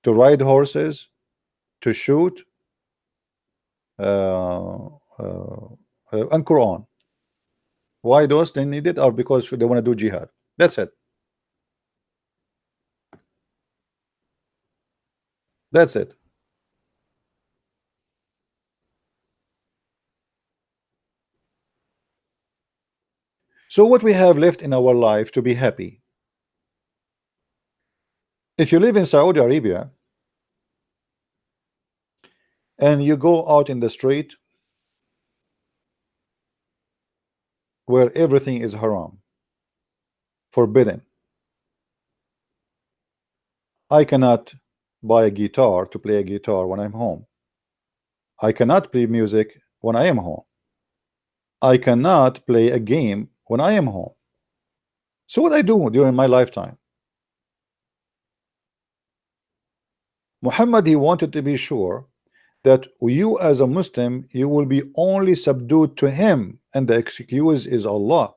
to ride horses, to shoot, uh, uh, and Quran. Why those they need it? Or because they want to do jihad. That's it. That's it. So what we have left in our life to be happy? If you live in Saudi Arabia and you go out in the street where everything is haram, forbidden. I cannot buy a guitar to play a guitar when I'm home. I cannot play music when I am home. I cannot play a game when I am home. So what I do during my lifetime? Muhammad, he wanted to be sure that you as a Muslim, you will be only subdued to him, and the excuse is Allah.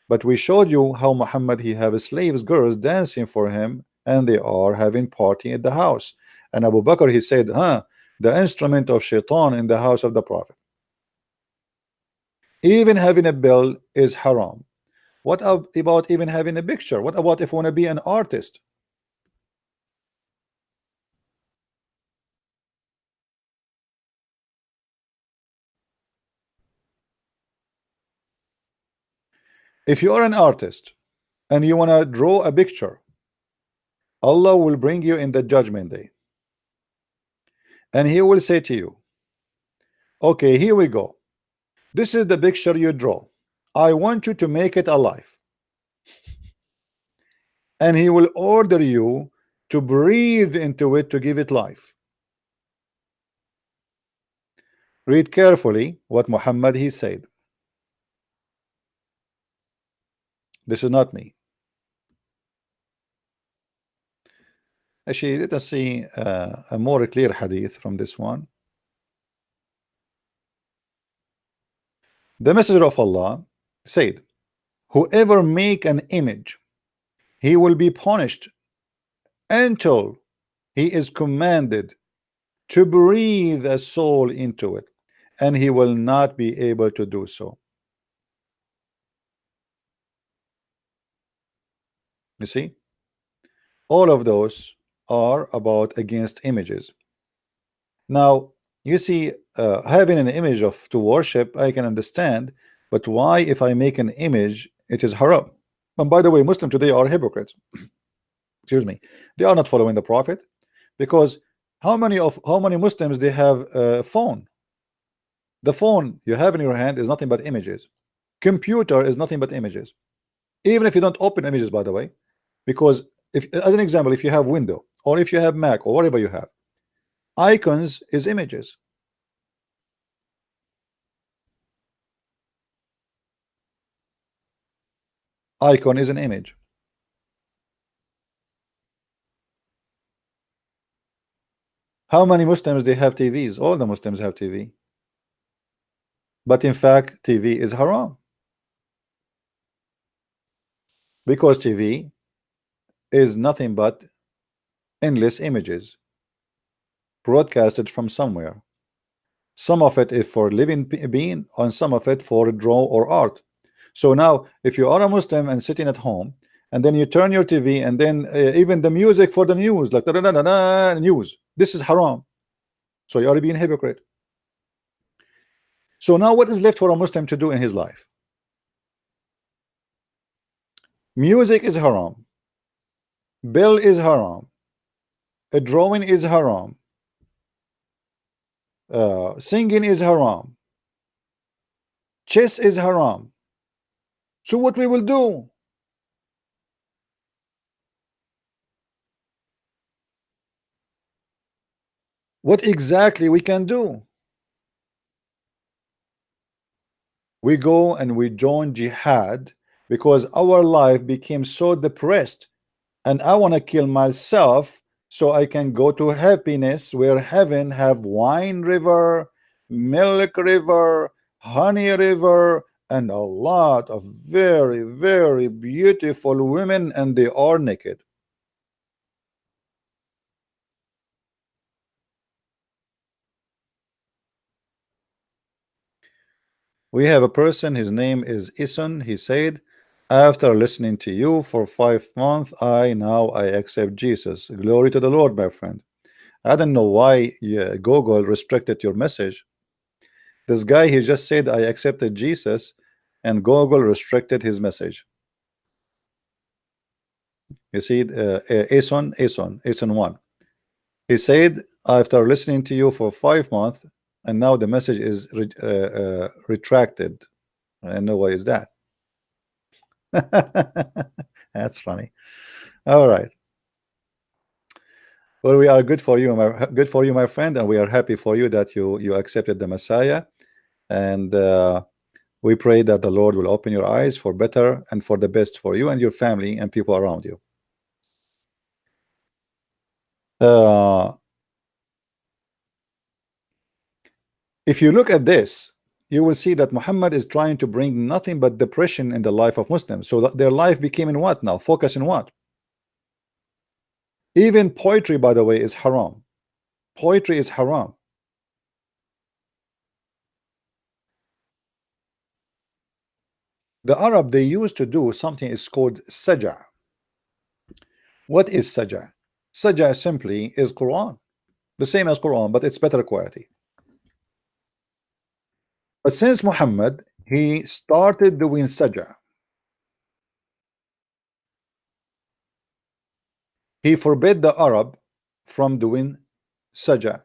But we showed you how Muhammad, he have slaves, girls dancing for him, and they are having party at the house. And Abu Bakr, he said, the instrument of shaitan in the house of the Prophet. Even having a bell is haram. What about even having a picture? What about if you want to be an artist? If you are an artist and you want to draw a picture, Allah will bring you in the judgment day, and he will say to you, okay, here we go. This is the picture you draw. I want you to make it alive. And he will order you to breathe into it to give it life. Read carefully what Muhammad he said. This is not me. Actually, let us see a more clear hadith from this one. The Messenger of Allah said, whoever make an image, he will be punished until he is commanded to breathe a soul into it, and he will not be able to do so. You see, all of those are about against images. Now you see, having an image of to worship, I can understand, but why if I make an image it is haram? And by the way, Muslims today are hypocrites. Excuse me, they are not following the Prophet, because how many Muslims they have a phone? The phone you have in your hand is nothing but images. Computer is nothing but images, even if you don't open images, by the way, because if, as an example, if you have Windows or if you have Mac or whatever you have, icons is images. Icon is an image. How many Muslims they have TVs? All the Muslims have TV, but in fact TV is haram, because TV is nothing but endless images broadcasted from somewhere. Some of it is for living being, and some of it for draw or art. So now if you are a Muslim and sitting at home, and then you turn your TV, and then even the music for the news, like da, da, da, da, da, news, this is haram. So you are being hypocrite. So now what is left for a Muslim to do in his life? Music is haram, bill is haram, a drawing is haram, singing is haram, chess is haram. So what we will do? What exactly we can do? We go and we join jihad because our life became so depressed, and I want to kill myself so I can go to happiness, where heaven have wine river, milk river, honey river, and a lot of very, very beautiful women, and they are naked. We have a person, his name is Ison. He said, after listening to you for 5 months, I accept Jesus. Glory to the Lord, my friend. I don't know why Google restricted your message. This guy, he just said, I accepted Jesus, and Google restricted his message. You see, Ison 1. He said, after listening to you for 5 months, and now the message is retracted. I know why is that. That's funny. All right. Well, we are good for you, my friend, and we are happy for you that you accepted the Messiah, and we pray that the Lord will open your eyes for better and for the best for you and your family and people around you. Uh, if you look at this, you will see that Muhammad is trying to bring nothing but depression in the life of Muslims. So that their life became in what now? Focus in what? Even poetry, by the way, is haram. Poetry is haram. The Arab, they used to do something is called saja. What is saja? Saja simply is Quran, the same as Quran, but it's better quality. But since Muhammad, he started doing saja. He forbid the Arab from doing saja.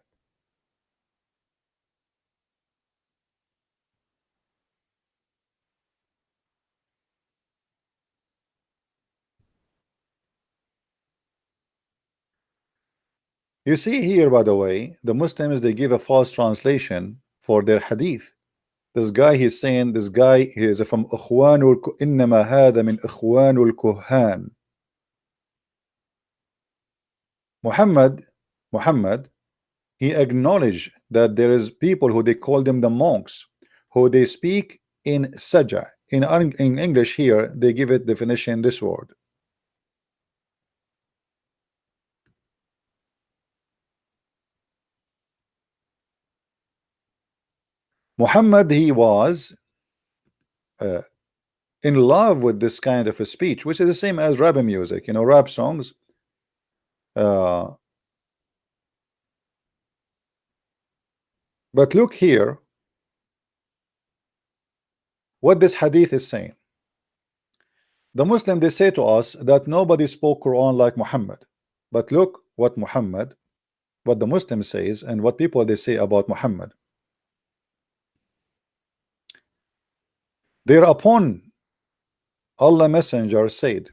You see here, by the way, the Muslims, they give a false translation for their hadith. This guy, he's saying, this guy, he is from Ikhwanul Innama hada min Ikhwanul Kuhan. Muhammad, he acknowledged that there is people who they call them the monks, who they speak in saja. In English here, they give it definition this word. Muhammad, he was in love with this kind of a speech, which is the same as rap music, rap songs. But look here what this hadith is saying. The Muslim, they say to us that nobody spoke Quran like Muhammad. But look what the Muslim says, and what people they say about Muhammad. Thereupon Allah Messenger said,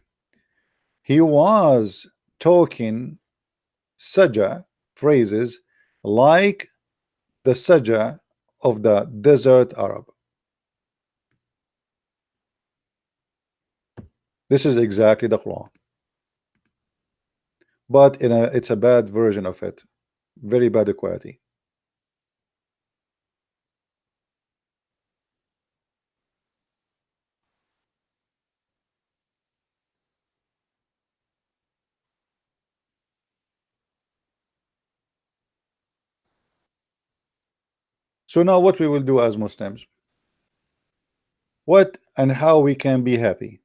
he was talking saja phrases like the saja of the desert Arab. This is exactly the Quran, but it's a bad version of it, very bad quality. So now what we will do as Muslims, what and how we can be happy.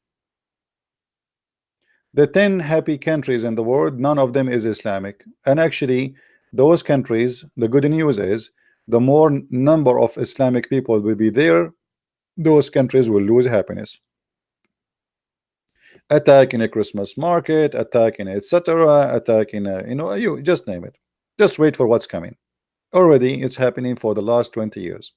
The 10 happy countries in the world, none of them is Islamic, and actually those countries, the good news is the more number of Islamic people will be there, those countries will lose happiness. Attack in a Christmas market, attack in etc., attack in a, you just name it. Just wait for what's coming. Already it's happening for the last 20 years.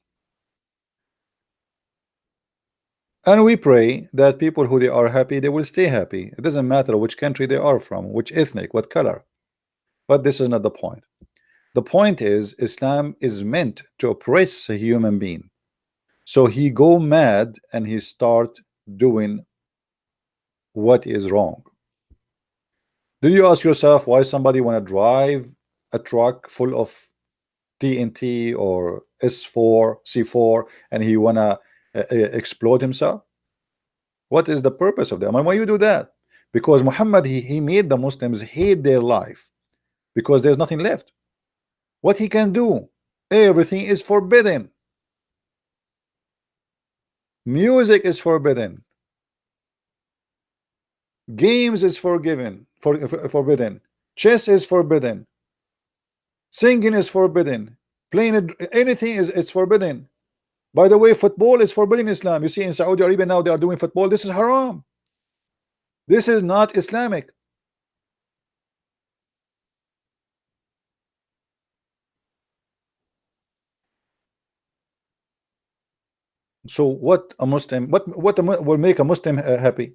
And we pray that people who they are happy, they will stay happy. It doesn't matter which country they are from, which ethnic, what color. But this is not the point. The point is Islam is meant to oppress a human being. So he go mad and he start doing what is wrong. Do you ask yourself why somebody want to drive a truck full of TNT or S4, C4, and he wanna explode himself? What is the purpose of that? I mean, why you do that? Because Muhammad, he made the Muslims hate their life because there's nothing left. What he can do? Everything is forbidden. Music is forbidden. Games is forbidden. Chess is forbidden. Singing is forbidden. Playing anything is forbidden. By the way, football is forbidden in Islam. You see, in Saudi Arabia now they are doing football. This is haram. This is not Islamic. So what a Muslim, will make a Muslim happy?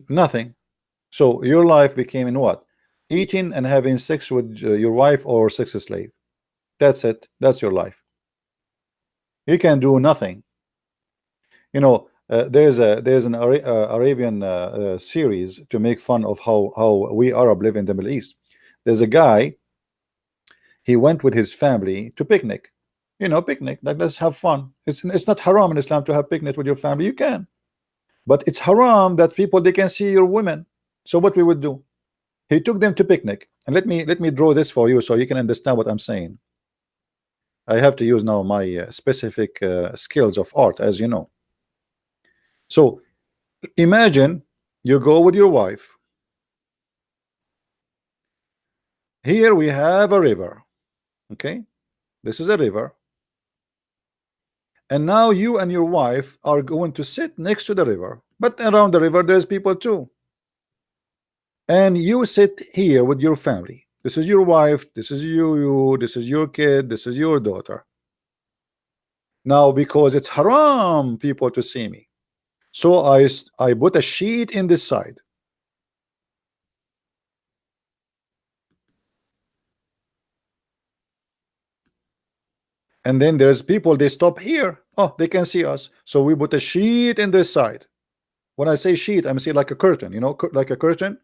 Nothing. So your life became in what? Eating and having sex with your wife or sex slave. That's it. That's your life. You can do nothing. You know, there's an Arabian series to make fun of how we Arab live in the Middle East. There's a guy. He went with his family to picnic. You know, picnic. Like, let's have fun. It's not haram in Islam to have picnic with your family. You can, but it's haram that people they can see your women. So what we would do? He took them to picnic, and let me draw this for you so you can understand what I'm saying. I have to use now my specific skills of art, as you know. So imagine you go with your wife. Here we have a river. Okay, this is a river, and now you and your wife are going to sit next to the river, but around the river there's people too, and you sit here with your family. This is your wife, this is you, this is your kid, this is your daughter. Now, because it's haram people to see me, so I put a sheet in this side. And then there's people, they stop here. Oh, they can see us. So we put a sheet in this side. When I say sheet, I'm saying like a curtain, you know, like a curtain.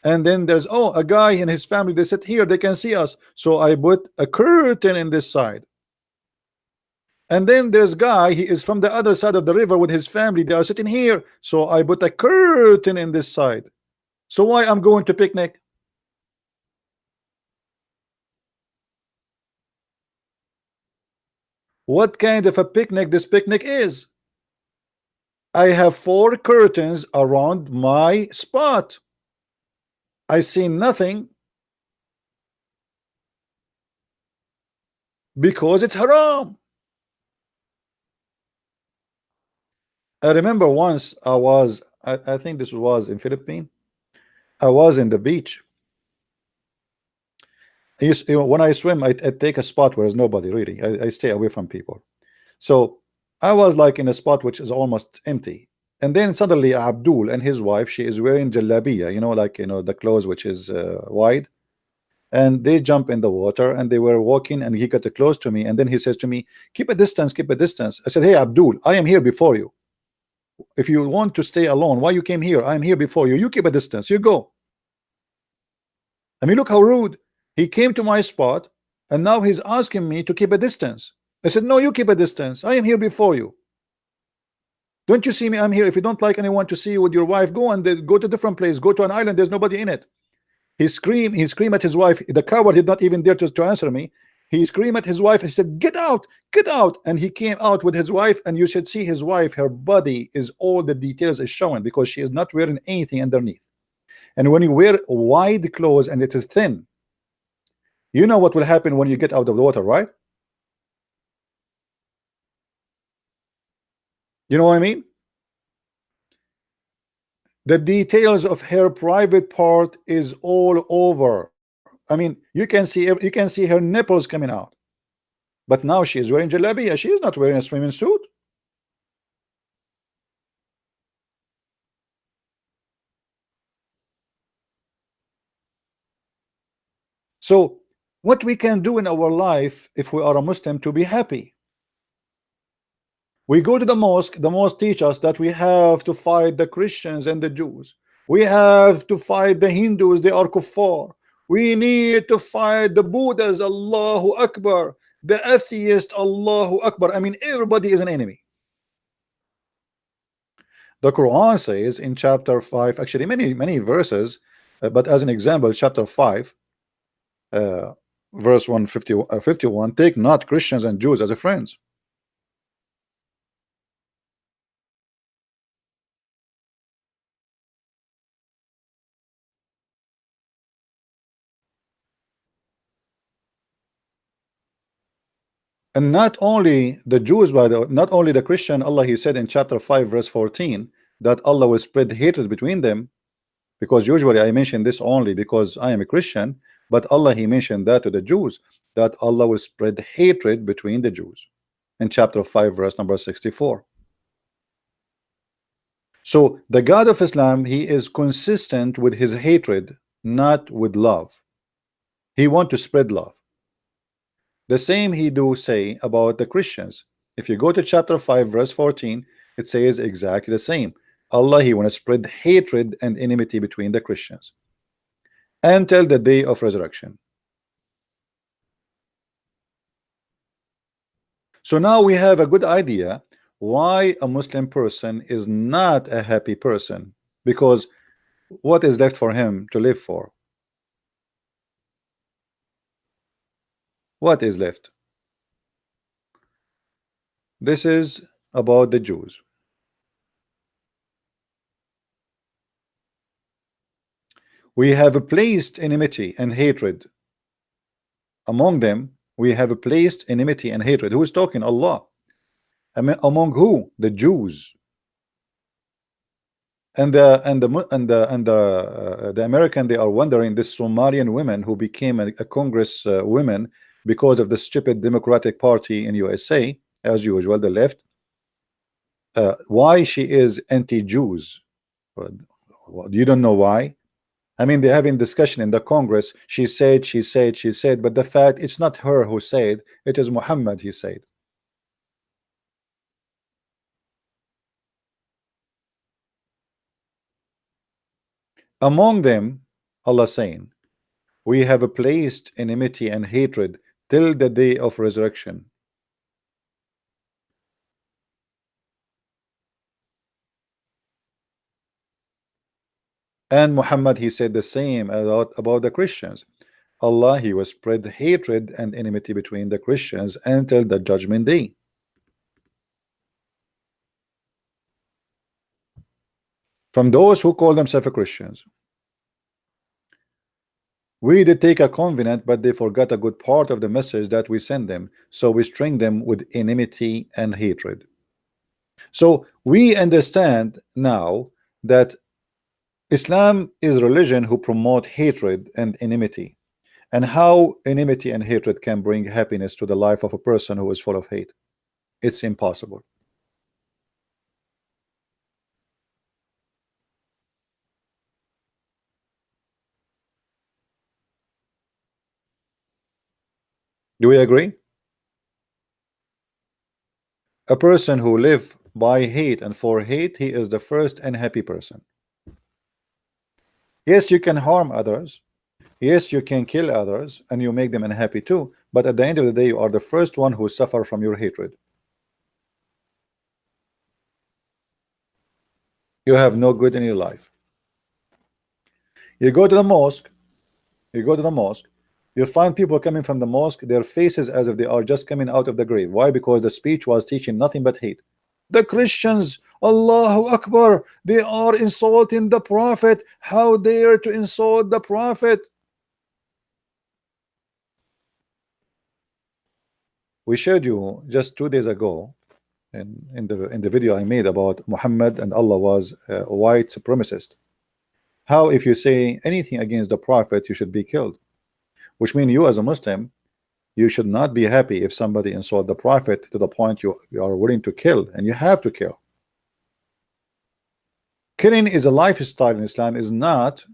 And then there's, oh, a guy and his family, they sit here, they can see us. So I put a curtain in this side. And then there's guy, he is from the other side of the river with his family, they are sitting here. So I put a curtain in this side. So why I'm going to picnic? What kind of a picnic this picnic is? I have 4 curtains around my spot. I see nothing because it's haram. I remember once I think this was in Philippines. I was in the beach. When I swim, I take a spot where there's nobody really. I stay away from people. So I was like in a spot which is almost empty. And then suddenly Abdul and his wife, she is wearing jalabiya, you know, like, you know, the clothes which is wide. And they jump in the water and they were walking and he got close to me. And then he says to me, keep a distance, keep a distance. I said, hey, Abdul, I am here before you. If you want to stay alone, why you came here? I'm here before you. You keep a distance. You go. I mean, look how rude. He came to my spot and now he's asking me to keep a distance. I said, no, you keep a distance. I am here before you. Don't you see me? I'm here. If you don't like anyone to see you with your wife, go and go to a different place. Go to an island. There's nobody in it. He screamed at his wife. The coward did not even dare to answer me. He screamed at his wife. He said, get out, get out. And he came out with his wife. And you should see his wife. Her body is all the details is showing because she is not wearing anything underneath. And when you wear wide clothes and it is thin, you know what will happen when you get out of the water, right? You know what I mean? The details of her private part is all over. I mean, you can see her nipples coming out. But now she is wearing jalabiya. She is not wearing a swimming suit. So what we can do in our life if we are a Muslim to be happy? We go to the mosque teach us that we have to fight the Christians and the Jews. We have to fight the Hindus, they are kuffar. We need to fight the Buddhas, Allahu Akbar. The atheist, Allahu Akbar. I mean, everybody is an enemy. The Quran says in chapter 5, actually many verses, but as an example, chapter 5, uh, verse 151, take not Christians and Jews as a friends. And not only the Jews, by the not only the Christian, Allah He said in chapter 5 verse 14 that Allah will spread hatred between them, because usually I mention this only because I am a Christian, but Allah He mentioned that to the Jews, that Allah will spread hatred between the Jews in chapter 5 verse number 64. So the God of Islam, He is consistent with his hatred, not with love. He want to spread love. The same he do say about the Christians. If you go to chapter 5 verse 14, it says exactly the same. Allah He want to spread hatred and enmity between the Christians until the day of resurrection. So now we have a good idea why a Muslim person is not a happy person, because what is left for him to live for? What is left? This is about the Jews. We have placed enmity and hatred among them. We have placed enmity and hatred. Who is talking? Allah. Among who? The Jews. And the American, they are wondering, this Somalian women who became a Congress woman because of the stupid Democratic Party in USA, as usual, the left. Why she is anti-Jews? You don't know why? I mean, they're having discussion in the Congress. She said, but the fact, it's not her who said, it is Muhammad, he said. Among them, Allah saying, we have placed enmity and hatred till the day of resurrection. And Muhammad, he said the same about the Christians. Allah, He will spread hatred and enmity between the Christians until the judgment day. From those who call themselves Christians, we did take a covenant, but they forgot a good part of the message that we send them, so we string them with enmity and hatred. So we understand now that Islam is a religion who promote hatred and enmity, and how enmity and hatred can bring happiness to the life of a person who is full of hate. It's impossible. Do we agree? A person who live by hate and for hate, he is the first unhappy person. Yes, you can harm others. Yes, you can kill others and you make them unhappy too, but at the end of the day, you are the first one who suffer from your hatred. You have no good in your life. You go to the mosque, you find people coming from the mosque, their faces as if they are just coming out of the grave. Why? Because the speech was teaching nothing but hate. The Christians, Allahu Akbar, they are insulting the Prophet. How dare to insult the Prophet? We showed you just 2 days ago in the video I made about Muhammad and Allah was a white supremacist. How if you say anything against the Prophet, you should be killed, which means you as a Muslim, you should not be happy if somebody insult the Prophet to the point you are willing to kill, and you have to kill. Killing is a lifestyle in Islam, is not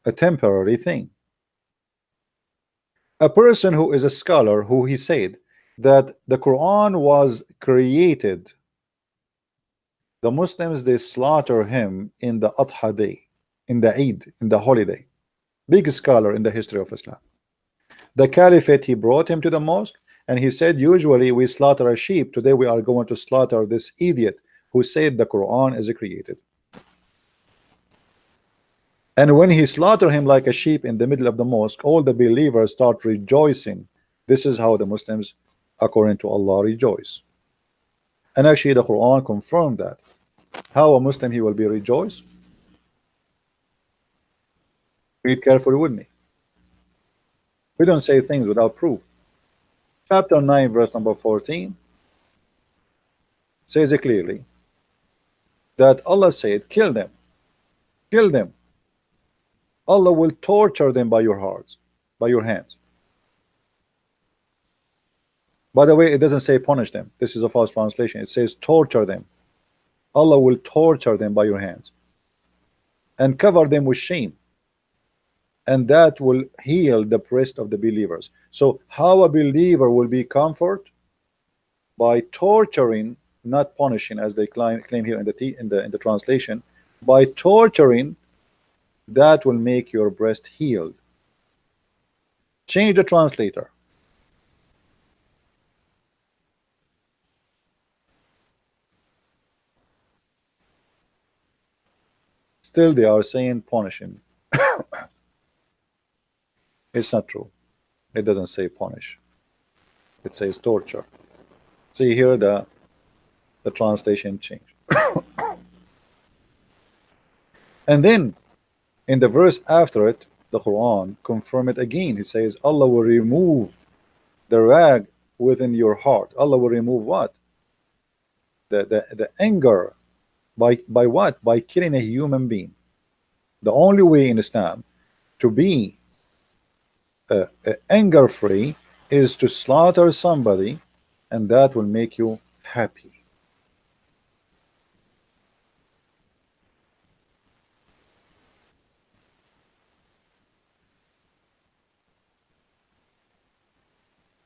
a temporary thing. A person who is a scholar, who he said that the Quran was created, the Muslims, they slaughter him in the Adha day. in the Eid, in the holiday. Big scholar in the history of Islam. The Caliphate, he brought him to the mosque and he said, usually we slaughter a sheep. Today we are going to slaughter this idiot who said the Quran is created. And when he slaughtered him like a sheep in the middle of the mosque, all the believers start rejoicing. This is how the Muslims, according to Allah, rejoice. And actually the Quran confirmed that. How a Muslim he will be rejoiced? Read carefully with me. We don't say things without proof. Chapter 9, verse number 14 says it clearly that Allah said, kill them. Kill them. Allah will torture them by your hearts, by your hands. By the way, it doesn't say punish them. This is a false translation. It says torture them. Allah will torture them by your hands and cover them with shame. And that will heal the breast of the believers. So how a believer will be comfort? By torturing, not punishing, as they claim here in the translation. By torturing, that will make your breast healed. Change the translator. Still they are saying punishing. It's not true. It doesn't say punish. It says torture. See here the translation change. And then in the verse after it, the Quran confirm it again. It says Allah will remove the rag within your heart. Allah will remove what? The anger. By what? By killing a human being. The only way in Islam to be anger free is to slaughter somebody, and that will make you happy.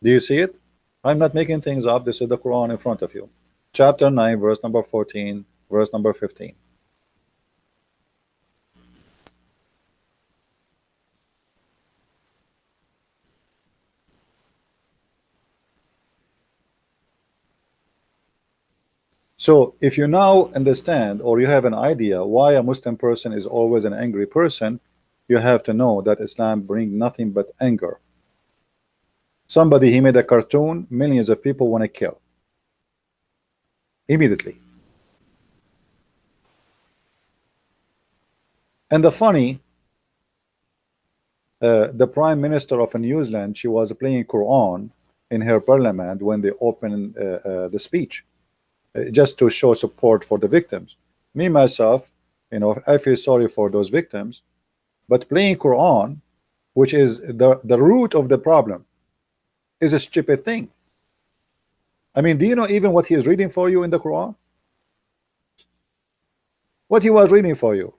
Do you see it? I'm not making things up. This is the Quran in front of you. Chapter 9, verse number 14, verse number 15. So if you now understand, or you have an idea why a Muslim person is always an angry person, you have to know that Islam brings nothing but anger. Somebody, he made a cartoon, millions of people want to kill immediately. And the funny, the Prime Minister of New Zealand, she was playing Quran in her parliament when they opened the speech, just to show support for the victims. Me myself, I feel sorry for those victims, but playing Quran, which is the root of the problem, is a stupid thing. I mean, do you know even what he is reading for you in the Quran? What he was reading for you?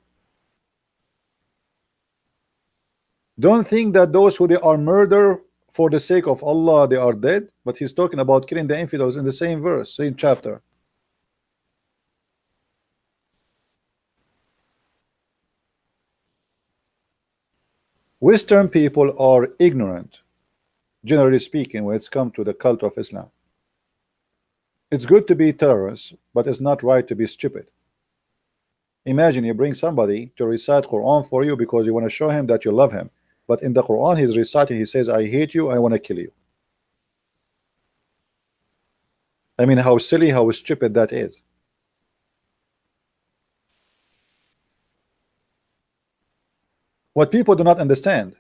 Don't think that those who they are murder for the sake of Allah, they are dead. But he's talking about killing the infidels in the same verse, same chapter. Western people are ignorant, generally speaking, when it's come to the cult of Islam. It's good to be terrorists, but it's not right to be stupid. Imagine you bring somebody to recite Quran for you because you want to show him that you love him. But in the Quran, he's reciting, he says, I hate you, I want to kill you. I mean, how silly, how stupid that is. What people do not understand,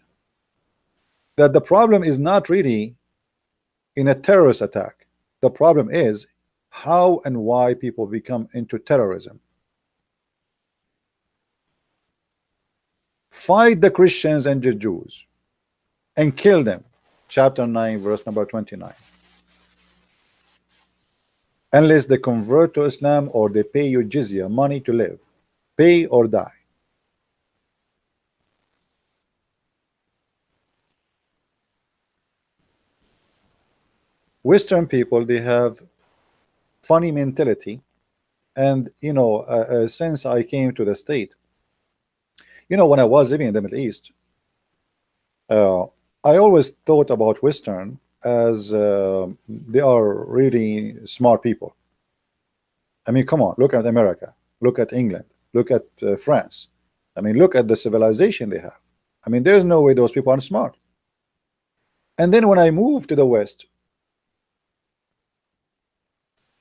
that the problem is not really in a terrorist attack. The problem is how and why people become into terrorism. Fight the Christians and the Jews and kill them. Chapter 9, verse number 29. Unless they convert to Islam or they pay you jizya, money to live. Pay or die. Western people, they have funny mentality, and since I came to the state, You know, when I was living in the Middle East, uh, I always thought about Western as they are really smart people. I mean, come on, look at America, look at England, look at France. I mean, look at the civilization they have. I mean, there's no way those people aren't smart. And then when I moved to the West,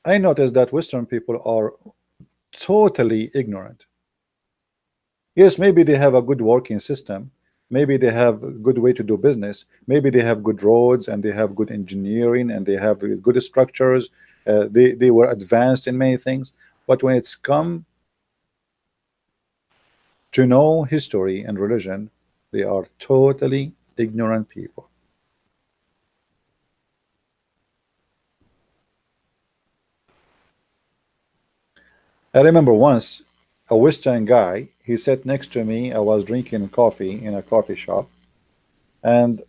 I noticed that Western people are totally ignorant. Yes, maybe they have a good working system. Maybe they have a good way to do business. Maybe they have good roads and they have good engineering and they have good structures. They were advanced in many things. But when it's come to know history and religion, they are totally ignorant people. I remember once a Western guy, he sat next to me. I was drinking coffee in a coffee shop, and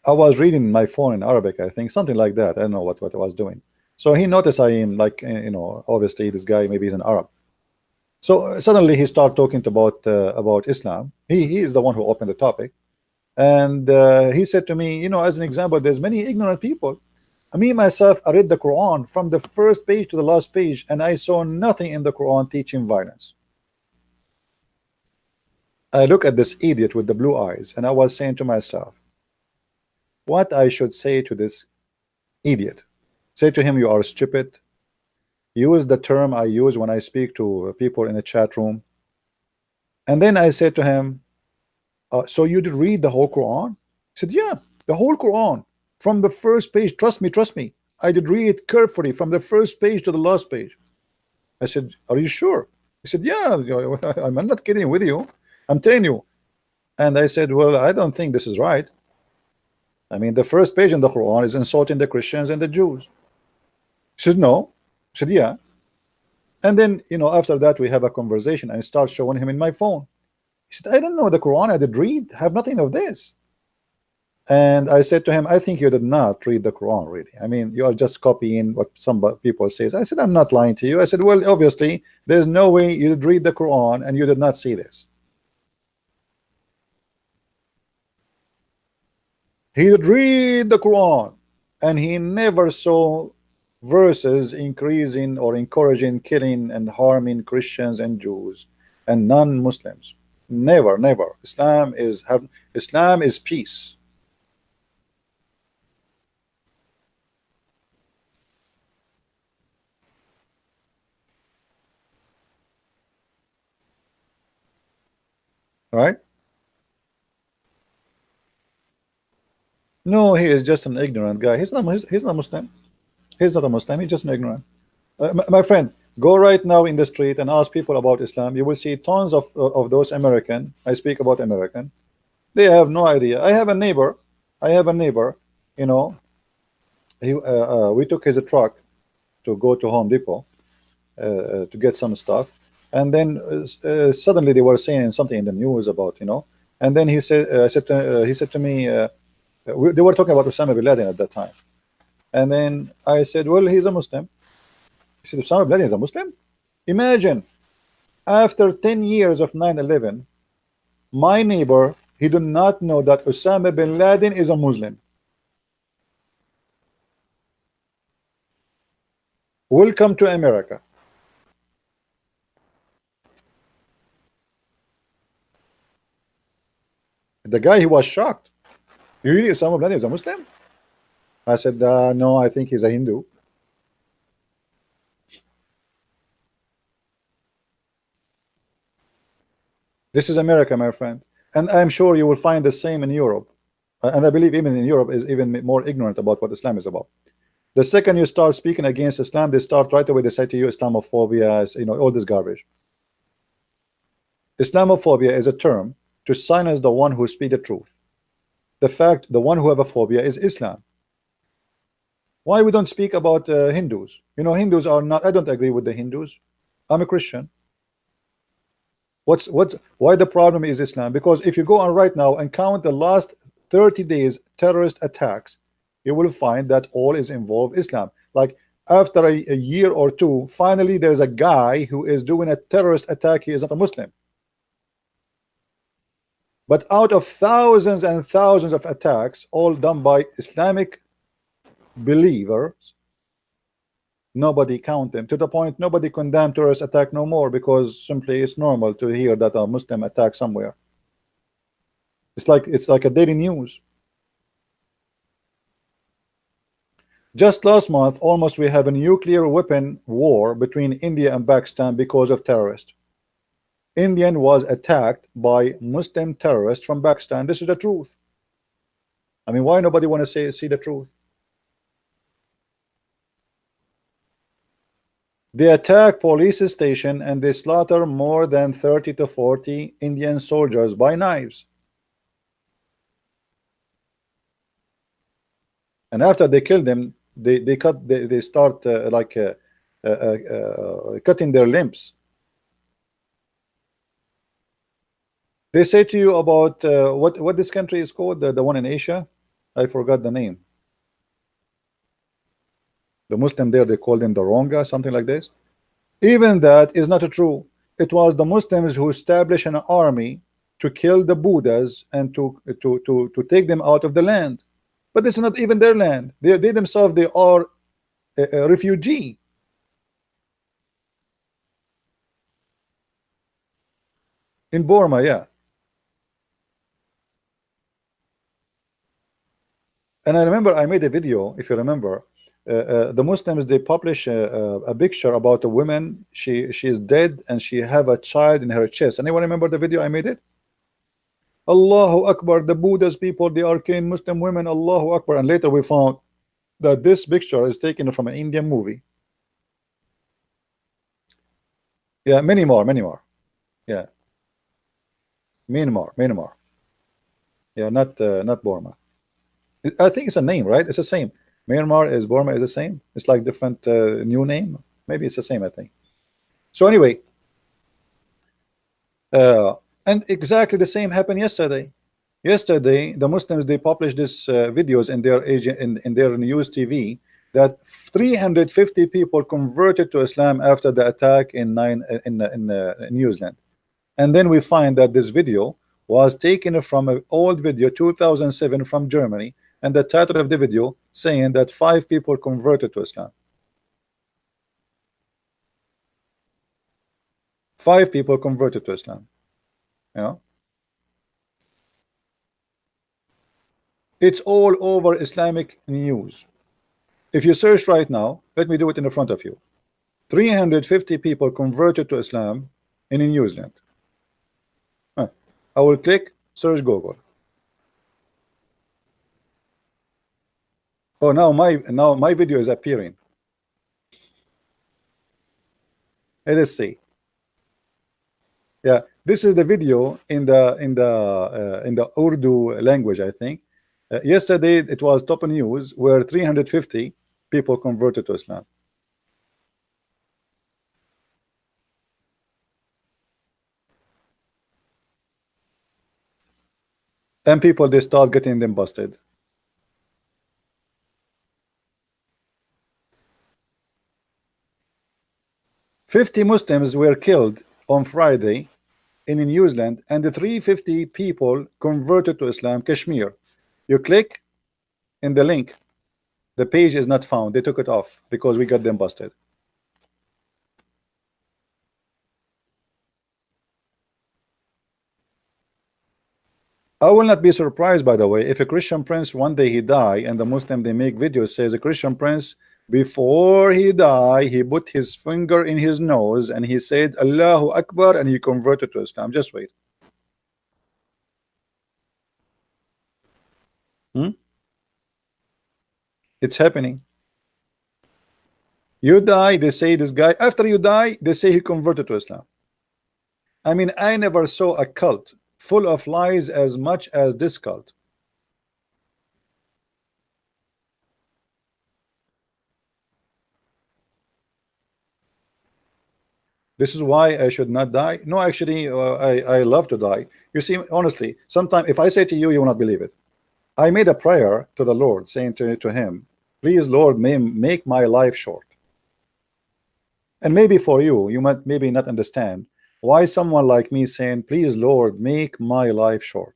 I was reading my phone in Arabic, I think, something like that. I don't know what I was doing. So he noticed I am like, you know, obviously this guy maybe he's an Arab. So suddenly he started talking about Islam. He is the one who opened the topic, and he said to me, you know, as an example, there's many ignorant people. Me myself, I read the Quran from the first page to the last page, and I saw nothing in the Quran teaching violence. I look at this idiot with the blue eyes, and I was saying to myself, what I should say to this idiot? Say to him, you are stupid. Use the term I use when I speak to people in a chat room. And then I said to him, so you did read the whole Quran? He said, yeah, the whole Quran from the first page. Trust me, I did read it carefully from the first page to the last page. I said, are you sure? He said, yeah, I'm not kidding with you, I'm telling you. And I said, well, I don't think this is right. I mean, the first page in the Quran is insulting the Christians and the Jews. He said, no. I said, yeah. And then, you know, after that we have a conversation. I start showing him in my phone. He said, I don't know the Quran, I did read, have nothing of this. And I said to him, I think you did not read the Quran, really. I mean, you are just copying what some people say. I said, I'm not lying to you. I said, well, obviously, there's no way you did read the Quran and you did not see this. He did read the Quran and he never saw verses increasing or encouraging killing and harming Christians and Jews and non-Muslims. Never, never. Islam is peace. Right? No, he is just an ignorant guy. He's not Muslim. He's not a Muslim. He's just an ignorant. My friend, go right now in the street and ask people about Islam. You will see tons of those American. I speak about American. They have no idea. I have a neighbor. You know, we took his truck to go to Home Depot to get some stuff, and then suddenly they were saying something in the news about, you know, and then he said, he said to me, they were talking about Osama bin Laden at that time, and then I said, well, he's a Muslim. He said, Osama bin Laden is a Muslim? Imagine, after 10 years of 9/11, my neighbor, he did not know that Osama bin Laden is a Muslim. Welcome to America. The guy, he was shocked. You really, Osama bin Laden is a Muslim? I said, no, I think he's a Hindu. This is America, my friend. And I'm sure you will find the same in Europe. And I believe even in Europe is even more ignorant about what Islam is about. The second you start speaking against Islam, they start right away, they say to you, Islamophobia, you know, all this garbage. Islamophobia is a term to silence the one who speaks the truth. The fact, the one who have a phobia is Islam. Why we don't speak about Hindus? You know, Hindus are not, I don't agree with the Hindus. I'm a Christian. Why the problem is Islam? Because if you go on right now and count the last 30 days terrorist attacks, you will find that all is involved Islam. Like After a year or two, finally there's a guy who is doing a terrorist attack. He is not a Muslim. But out of thousands and thousands of attacks, all done by Islamic believers, nobody count them, to the point nobody condemn terrorist attack no more, because simply it's normal to hear that a Muslim attack somewhere. It's like a daily news. Just last month, almost we have a nuclear weapon war between India and Pakistan because of terrorists. Indian was attacked by Muslim terrorists from Pakistan. This is the truth. I mean, why nobody want to see the truth? They attack police station and they slaughter more than 30 to 40 Indian soldiers by knives. And after they kill them, they start cutting their limbs. They say to you about what this country is called, the one in Asia. I forgot the name. The Muslim there, they call them the Ronga, something like this. Even that is not true. It was the Muslims who established an army to kill the Buddhas and to take them out of the land. But this is not even their land. They themselves, they are a refugee. In Burma, yeah. And I remember I made a video, if you remember, the Muslims, they publish a picture about a woman. She is dead and she have a child in her chest. Anyone remember the video I made it? Allahu Akbar, the Buddha's people, they are killing Muslim women, Allahu Akbar. And later we found that this picture is taken from an Indian movie. Yeah, many more. Yeah, Myanmar. Yeah, not Burma. I think it's a name, right? It's the same. Myanmar is Burma is the same. It's like different new name. Maybe it's the same, I think. So anyway, and exactly the same happened yesterday. Yesterday, the Muslims, they published this videos in their in their news TV that 350 people converted to Islam after the attack in New Zealand. And then we find that this video was taken from an old video 2007 from Germany, and the title of the video saying that 5 people converted to Islam. 5 people converted to Islam. You know, it's all over Islamic news. If you search right now, let me do it in the front of you. 350 people converted to Islam in New Zealand. I will click search Google. Oh, now my video is appearing. Let us see. Yeah, this is the video in the Urdu language, I think. Yesterday it was top news where 350 people converted to Islam. And people, they start getting them busted. "50 Muslims were killed on Friday in New Zealand, and the 350 people converted to Islam, Kashmir." You click in the link, the page is not found. They took it off because we got them busted. I will not be surprised, by the way, if a Christian prince one day he die and the Muslim, they make videos says a Christian prince, before he died, he put his finger in his nose and he said Allahu Akbar and he converted to Islam. Just wait. It's happening. You die, they say this guy, after you die, they say he converted to Islam. I mean, I never saw a cult full of lies as much as this cult. This is why I should not die. No, actually, I love to die. You see, honestly, sometimes if I say to you, you will not believe it. I made a prayer to the Lord saying to him, please, Lord, make my life short. And maybe for you, you might maybe not understand why someone like me saying, please Lord, make my life short.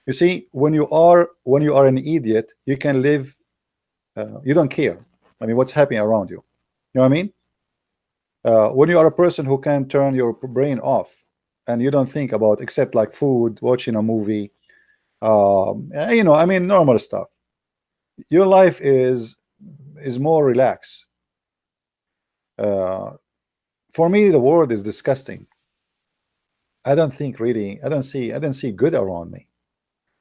You see, when you are an idiot, you can live, you don't care. I mean, what's happening around you. You know what I mean? When you are a person who can turn your brain off and you don't think about except like food, watching a movie, you know, I mean, normal stuff. Your life is more relaxed. Uh, for me, the world is disgusting. I don't think really. I don't see good around me.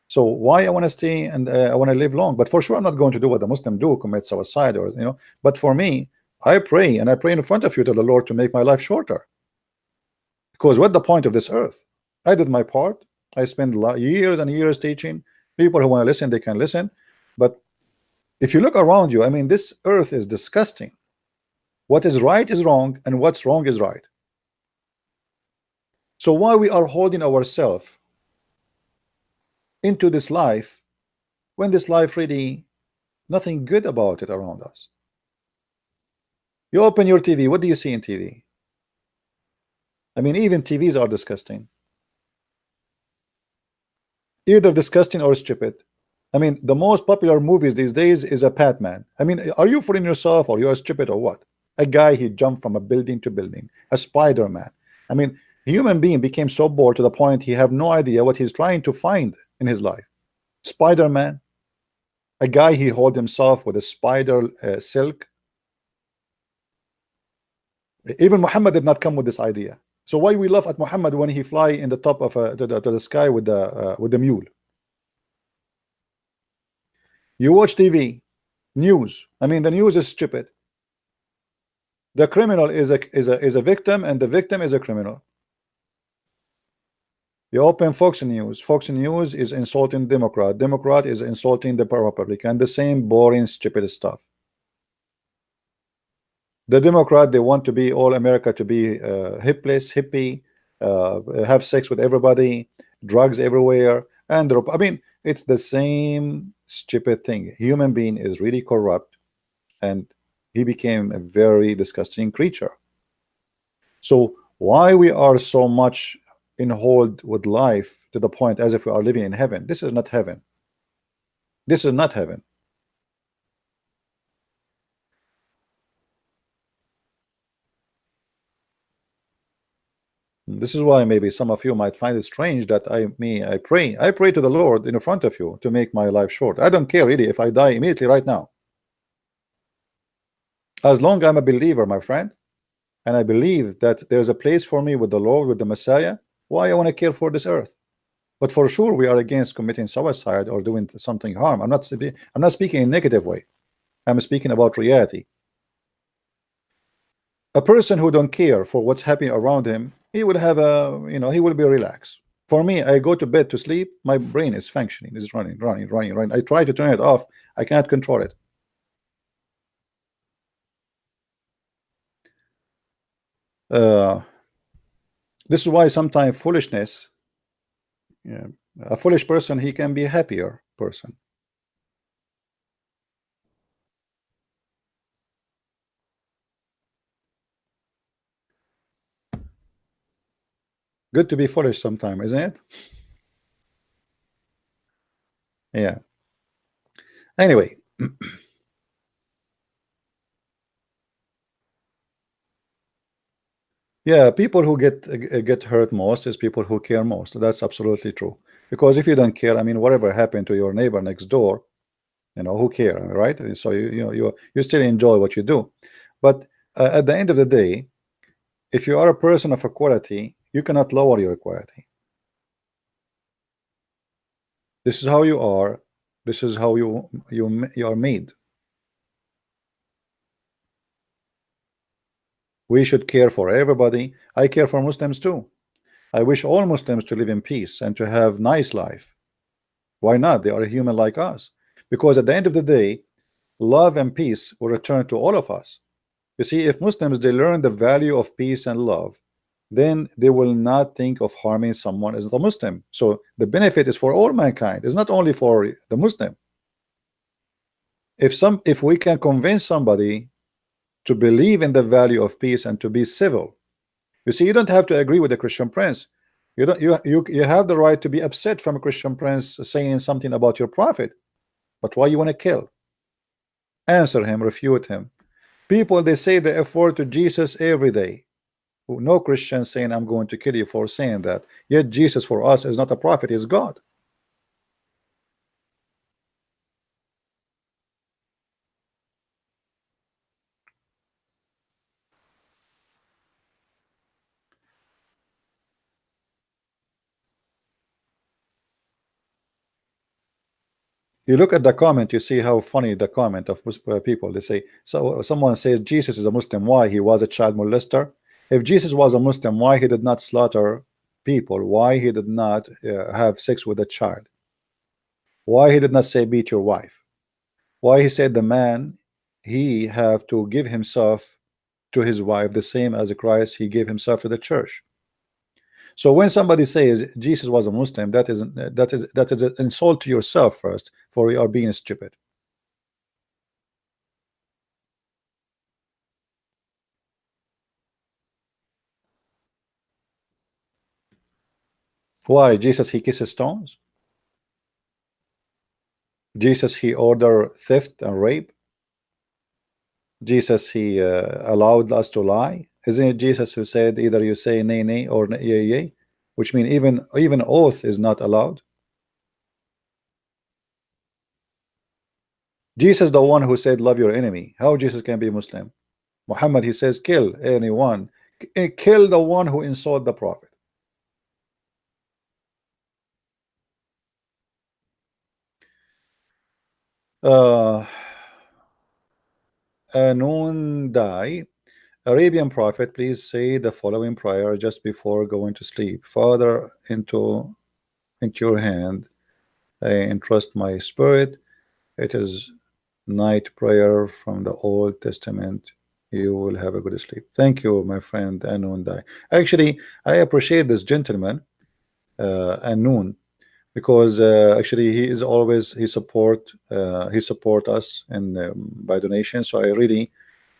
So why I want to stay and I want to live long? But for sure, I'm not going to do what the Muslim do, commit suicide, or you know. But for me, I pray and I pray in front of you to the Lord to make my life shorter. Because what the point of this earth? I did my part. I spent years and years teaching. People who want to listen, they can listen. But if you look around you, I mean, this earth is disgusting. What is right is wrong, and what's wrong is right. So why we are holding ourselves into this life when this life really nothing good about it around us? You open your TV, what do you see in TV? I mean, even TVs are disgusting. Either disgusting or stupid. I mean, the most popular movies these days is a Batman. I mean, are you fooling yourself, or you're stupid, or what? A guy, he jumped from a building to building. A Spider-Man. I mean, a human being became so bored to the point he have no idea what he's trying to find in his life. Spider-Man. A guy, he hold himself with a spider silk. Even Muhammad did not come with this idea. So why we laugh at Muhammad when he fly in the top of to the sky with the mule? You watch TV, news. I mean, the news is stupid. The criminal is a victim, and the victim is a criminal. You open Fox News. Fox News is insulting Democrat. Democrat is insulting the Republican. The same boring, stupid stuff. The Democrat, they want to be all America to be hipless, hippie, have sex with everybody, drugs everywhere, and I mean, it's the same stupid thing. Human being is really corrupt, and he became a very disgusting creature. So why we are so much in hold with life to the point as if we are living in heaven? This is not heaven. This is not heaven. This is why maybe some of you might find it strange that I pray to the Lord in front of you to make my life short. I don't care really if I die immediately right now. As long as I'm a believer, my friend, and I believe that there's a place for me with the Lord, with the Messiah, why I want to care for this earth? But for sure, we are against committing suicide or doing something harm. I'm not speaking in a negative way. I'm speaking about reality. A person who don't care for what's happening around him, he will have a, you know, he will be relaxed. For me, I go to bed to sleep, my brain is functioning, is running. I try to turn it off, I cannot control it. This is why sometimes foolishness, yeah, a foolish person, he can be a happier person. Good to be foolish sometime, isn't it? Yeah. Anyway, yeah, people who get hurt most is people who care most. That's absolutely true. Because if you don't care, I mean, whatever happened to your neighbor next door, you know, who care, right? So you still enjoy what you do. But at the end of the day, if you are a person of a quality, you cannot lower your quality. This is how you are. This is how you are made. We should care for everybody. I care for Muslims too. I wish all Muslims to live in peace and to have nice life. Why not? They are human like us. Because at the end of the day, love and peace will return to all of us. You see, if Muslims, they learn the value of peace and love, then they will not think of harming someone as a Muslim. So the benefit is for all mankind. It's not only for the Muslim. If we can convince somebody to believe in the value of peace and to be civil. You see, you don't have to agree with the Christian prince. You don't you have the right to be upset from a Christian prince saying something about your prophet. But why you want to kill? Answer him, refute him. People, they say the F word to Jesus every day. No Christian saying I'm going to kill you for saying that. Yet Jesus for us is not a prophet, he's God. You look at the comment, you see how funny the comment of people. They say, so someone says Jesus is a Muslim, why? He was a child molester. If Jesus was a Muslim, why he did not slaughter people? Why he did not have sex with a child? Why he did not say beat your wife? Why he said the man, he have to give himself to his wife the same as Christ he gave himself to the church? So when somebody says Jesus was a Muslim, that is an insult to yourself first, for you are being stupid. Why? Jesus he kisses stones? Jesus he order theft and rape? Jesus he allowed us to lie? Isn't it Jesus who said either you say nay nay or yea yea, which means even oath is not allowed? Jesus the one who said love your enemy. How Jesus can be Muslim? Muhammad he says kill anyone, kill the one who insult the prophet. Noon die. Arabian prophet, please say the following prayer just before going to sleep. Father, into your hand I entrust my spirit. It is night prayer from the Old Testament. You will have a good sleep. Thank you, my friend Anun Dai. Actually, I appreciate this gentleman, Anun, because actually he is always he support us and by donation. So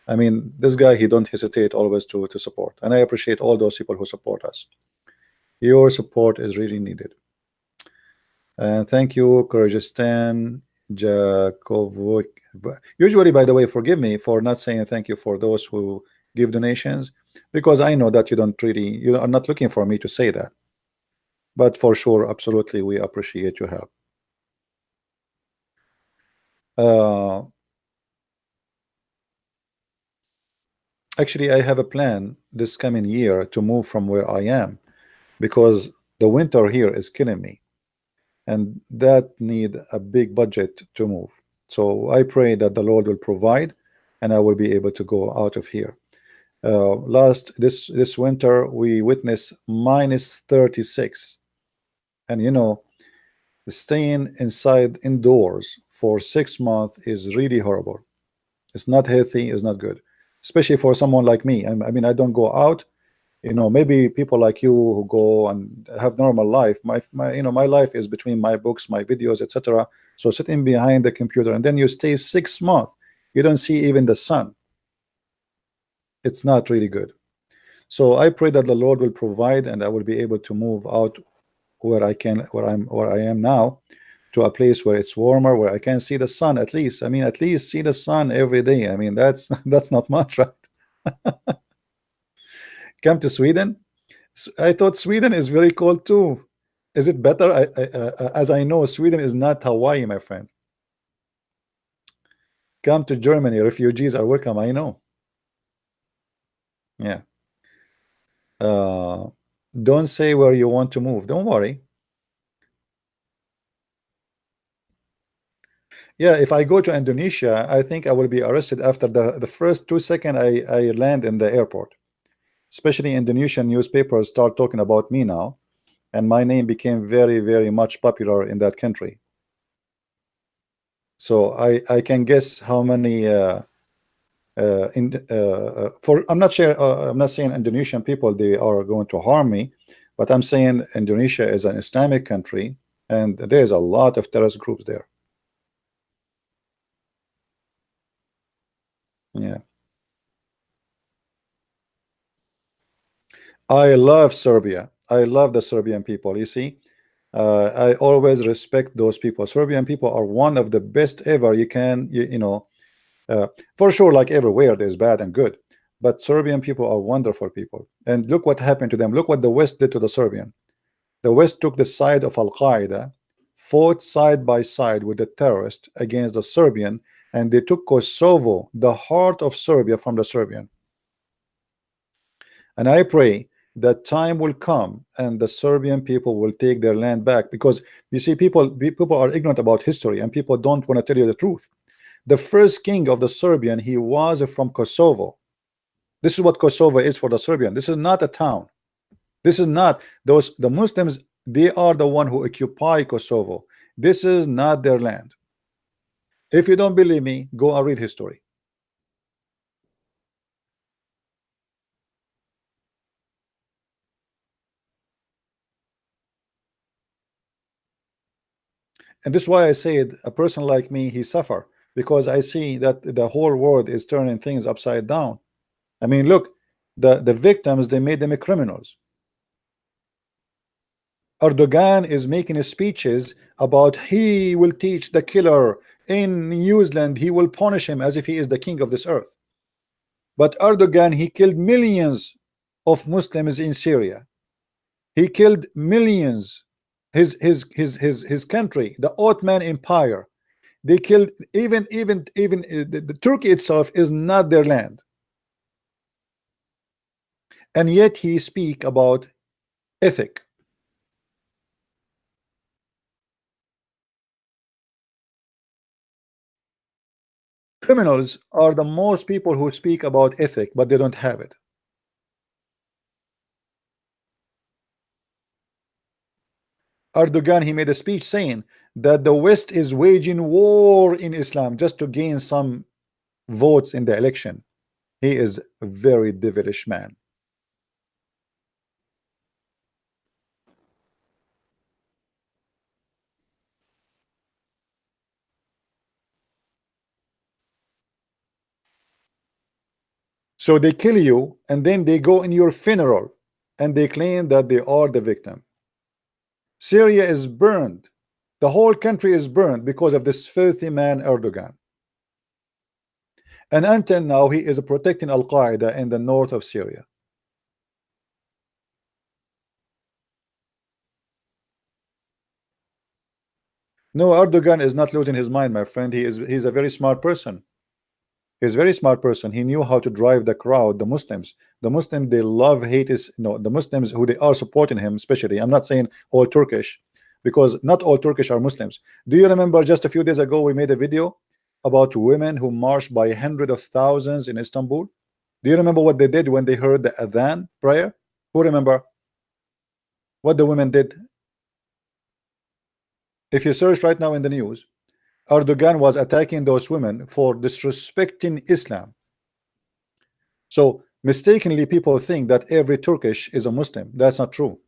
I mean, this guy, he don't hesitate always to support, and I appreciate all those people who support us. Your support is really needed. And thank you, Kyrgyzstan, Jakovic. Usually, by the way, forgive me for not saying thank you for those who give donations, because I know that you are not looking for me to say that. But for sure, absolutely, we appreciate your help. Uh, Actually, I have a plan this coming year to move from where I am, because the winter here is killing me, and that need a big budget to move. So I pray that the Lord will provide, and I will be able to go out of here. Last this winter we witnessed -36, and you know, staying inside indoors for 6 months is really horrible. It's not healthy, it's not good, especially for someone like me. I mean, I don't go out. You know, maybe people like you who go and have normal life. My life is between my books, my videos, etc. So sitting behind the computer and then you stay 6 months, you don't see even the sun. It's not really good. So I pray that the Lord will provide, and I will be able to move out where I am now, to a place where it's warmer, where I can see the sun at least. I mean, at least see the sun every day. I mean, that's that's not much, right? Come to Sweden. I thought Sweden is very cold too. Is it better? As I know, Sweden is not Hawaii, my friend. Come to Germany. Refugees are welcome. I know. Yeah. Uh, don't say where you want to move. Don't worry. Yeah, if I go to Indonesia, I think I will be arrested after the first 2 seconds I land in the airport. Especially Indonesian newspapers start talking about me now, and my name became very, very much popular in that country. So I can guess how many for I'm not sure I'm not saying Indonesian people they are going to harm me, but I'm saying Indonesia is an Islamic country, and there's a lot of terrorist groups there. Yeah. I love Serbia. I love the Serbian people. You see, I always respect those people. Serbian people are one of the best ever. You can, you know, for sure, like everywhere, there's bad and good. But Serbian people are wonderful people. And look what happened to them. Look what the West did to the Serbian. The West took the side of Al Qaeda, fought side by side with the terrorist against the Serbian, and they took Kosovo, the heart of Serbia, from the Serbian. And I pray that time will come and the Serbian people will take their land back, because you see, people are ignorant about history and people don't want to tell you the truth. The first king of the Serbian, he was from Kosovo. This is what Kosovo is for the Serbian. This is not a town. This is not those the Muslims. They are the one who occupy Kosovo. This is not their land. If you don't believe me, go and read history. And this is why I said a person like me, he suffer, because I see that the whole world is turning things upside down. I mean, look, the victims, they made them criminals. Erdogan is making speeches about he will teach the killer in New Zealand, he will punish him as if he is the king of this earth. But Erdogan, he killed millions of Muslims in Syria. He killed millions. His country, the Ottoman Empire, they killed even the Turkey itself is not their land. And yet he speak about ethic. Criminals are the most people who speak about ethic, but they don't have it. Erdogan, he made a speech saying that the West is waging war in Islam just to gain some votes in the election. He is a very devilish man. So they kill you and then they go in your funeral and they claim that they are the victim. Syria is burned. The whole country is burned because of this filthy man Erdogan. And until now, he is protecting Al Qaeda in the north of Syria. No, Erdogan is not losing his mind, my friend. He's a very smart person. He's a very smart person. He knew how to drive the crowd, the Muslims. The Muslims, they love hate is no the Muslims who they are supporting him, especially. I'm not saying all Turkish, because not all Turkish are Muslims. Do you remember just a few days ago we made a video about women who marched by hundreds of thousands in Istanbul? Do you remember what they did when they heard the adhan prayer? Who remember what the women did? If you search right now in the news, Erdogan was attacking those women for disrespecting Islam. So mistakenly people think that every Turkish is a Muslim. That's not true.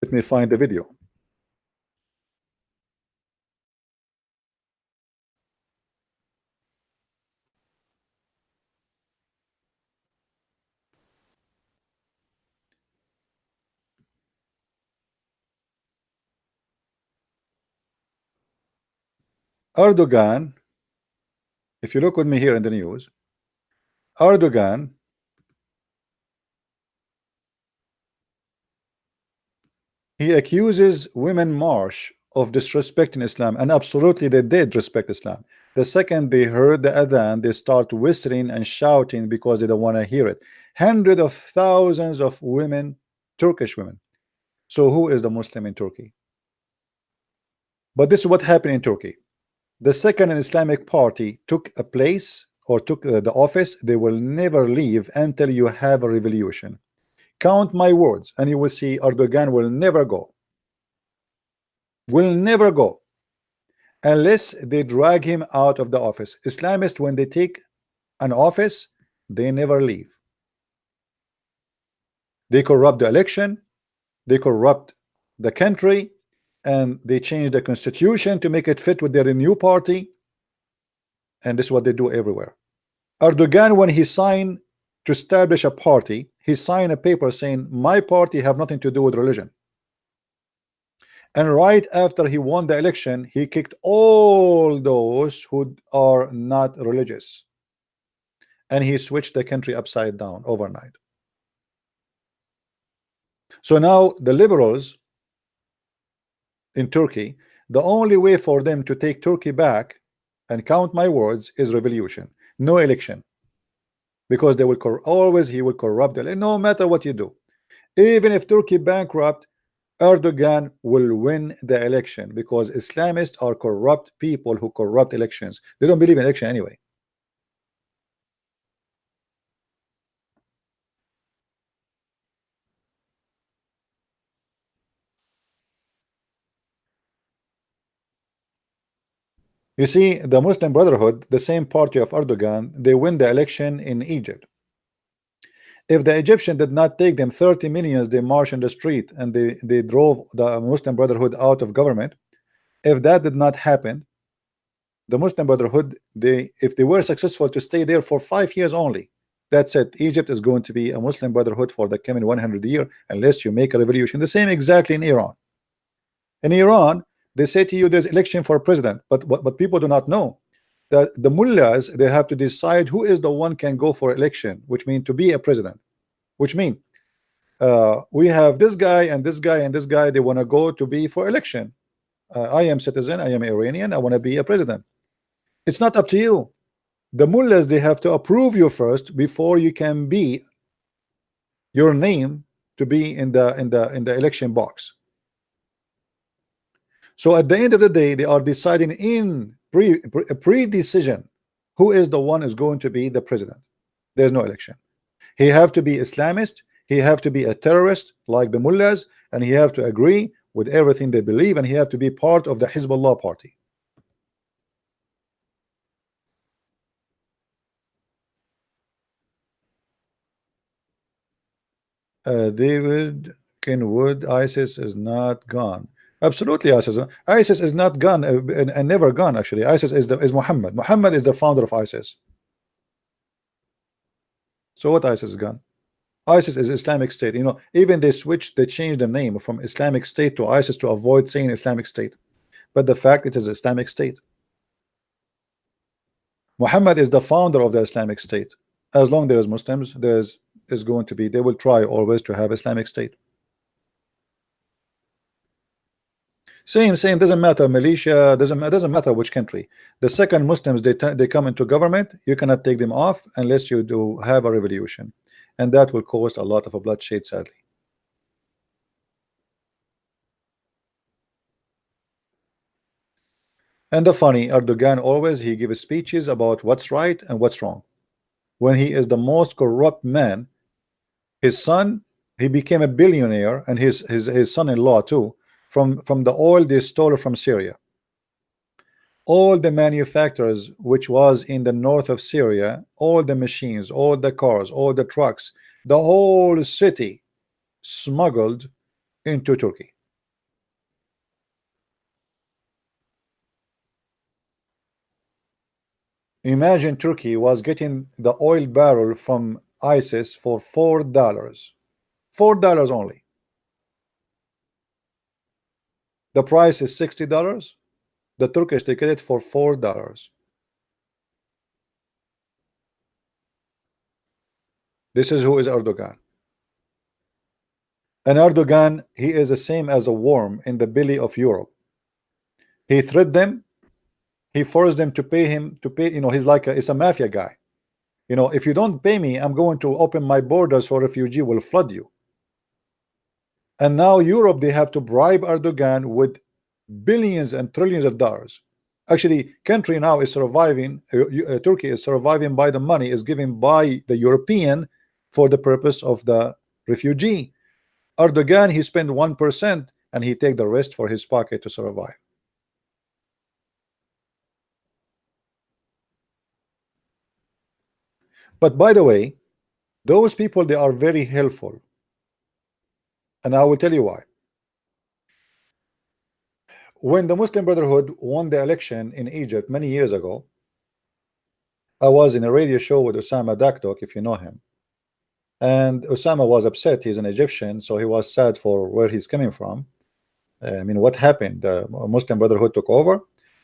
Let me find the video. Erdogan, if you look with me here in the news, Erdogan, he accuses women march of disrespecting Islam, and absolutely they did respect Islam. The second they heard the adhan, they start whistling and shouting because they don't want to hear it. Hundreds of thousands of women, Turkish women. So who is the Muslim in Turkey? But this is what happened in Turkey. The second an Islamic party took a place or took the office, they will never leave until you have a revolution. Count my words, and you will see Erdogan will never go. Will never go unless they drag him out of the office. Islamists, when they take an office, they never leave. They corrupt the election, they corrupt the country, and they change the constitution to make it fit with their new party. and this is what they do everywhere. Erdogan, when he signed to establish a party, he signed a paper saying my party have nothing to do with religion. And right after he won the election, he kicked all those who are not religious, and he switched the country upside down overnight. So now the liberals in Turkey, the only way for them to take Turkey back, and count my words, is revolution, no election, because they will always he will corrupt no matter what you do. Even if Turkey bankrupt, Erdogan will win the election, because Islamists are corrupt people who corrupt elections. They don't believe in election anyway. You see, the Muslim Brotherhood, the same party of Erdogan, they win the election in Egypt. If the Egyptian did not take them 30 millions, they marched in the street and they drove the Muslim Brotherhood out of government. If that did not happen, the Muslim Brotherhood, if they were successful to stay there for 5 years only, that's it. Egypt is going to be a Muslim Brotherhood for the coming 100 years unless you make a revolution. The same exactly in Iran. In Iran, they say to you there's election for president, but people do not know that the mullahs, they have to decide who is the one can go for election, which means to be a president, which means we have this guy and this guy and this guy, they want to go to be for election. I am citizen, I am Iranian, I want to be a president. It's not up to you. The mullahs, they have to approve you first before you can be your name to be in the election box. So at the end of the day, they are deciding in pre-decision who is the one is going to be the president. There's no election. He have to be Islamist, he have to be a terrorist like the mullahs, and he have to agree with everything they believe, and he have to be part of the Hezbollah party. David Kenwood, ISIS is not gone. Absolutely, ISIS is not gone, and never gone. Actually, ISIS is Muhammad. Muhammad is the founder of ISIS. So what ISIS is gone? ISIS is Islamic State. You know, even they changed the name from Islamic State to ISIS to avoid saying Islamic State. But the fact it is Islamic State. Muhammad is the founder of the Islamic State. As long there is Muslims, there is going to be. They will try always to have Islamic State. Same doesn't matter. Militia doesn't matter which country. The second Muslims they come into government, you cannot take them off unless you do have a revolution, and that will cause a lot of a bloodshed, sadly. And the funny, Erdogan always he gives speeches about what's right and what's wrong. When he is the most corrupt man, his son, he became a billionaire, and his son-in-law too, from the oil they stole from Syria. All the manufacturers which was in the north of Syria, all the machines, all the cars, all the trucks, the whole city smuggled into Turkey. Imagine Turkey was getting the oil barrel from ISIS for $4. $4 only. The price is $60. The Turkish they get it for $4. This is who is Erdogan. And Erdogan, he is the same as a worm in the belly of Europe. He threatened them. He forced them to pay him to pay. You know, he's like it's a mafia guy. You know, if you don't pay me, I'm going to open my borders so refugee will flood you. And now Europe, they have to bribe Erdogan with billions and trillions of dollars. Actually, country now is surviving. Turkey is surviving by the money is given by the European for the purpose of the refugee. Erdogan, he spent 1% and he take the rest for his pocket to survive. But by the way, those people, they are very helpful, and I will tell you why. When the Muslim Brotherhood won the election in Egypt many years ago, I was in a radio show with Osama Dakdok, if you know him, and Osama was upset. He's an Egyptian, so he was sad for where he's coming from. I mean, what happened? The Muslim Brotherhood took over.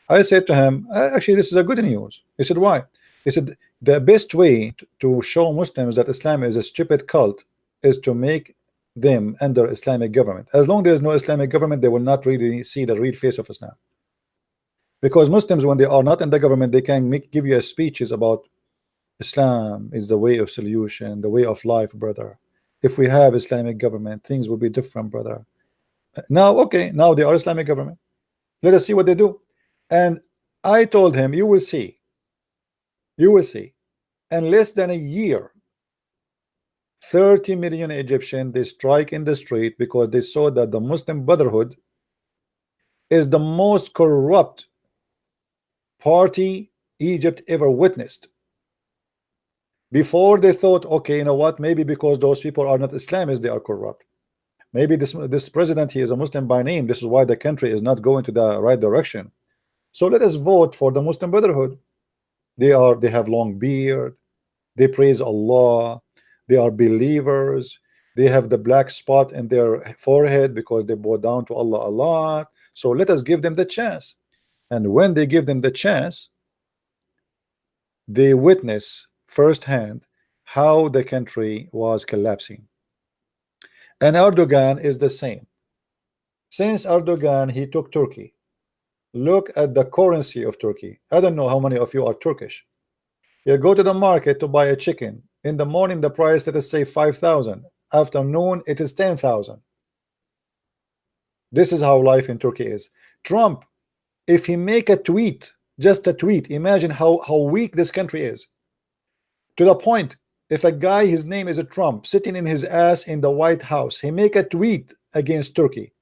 I said to him, actually, this is a good news. He said, why? He said, the best way to show Muslims that Islam is a stupid cult is to make them under Islamic government. As long as there is no Islamic government, they will not really see the real face of Islam. Because Muslims, when they are not in the government, they can give you speeches about Islam is the way of solution, the way of life, brother. If we have Islamic government, things will be different, brother. Now, okay, now they are Islamic government. Let us see what they do. And I told him, you will see. You will see. In less than a year, 30 million Egyptians, they strike in the street because they saw that the Muslim Brotherhood is the most corrupt party Egypt ever witnessed. Before they thought, okay, you know what, maybe because those people are not Islamists, they are corrupt. Maybe this president, he is a Muslim by name. This is why the country is not going to the right direction. So let us vote for the Muslim Brotherhood. They have long beard, they praise Allah, they are believers, they have the black spot in their forehead because they bow down to Allah a lot. So let us give them the chance. And when they give them the chance, they witness firsthand how the country was collapsing. And Erdogan is the same. Since Erdogan, he took Turkey. Look at the currency of Turkey. I don't know how many of you are Turkish. You go to the market to buy a chicken. In the morning, the price, let us say 5,000. Afternoon, it is 10,000. This is how life in Turkey is. Trump, if he make a tweet, just a tweet, imagine how weak this country is. To the point, if a guy, his name is a Trump, sitting in his ass in the White House, he make a tweet against Turkey,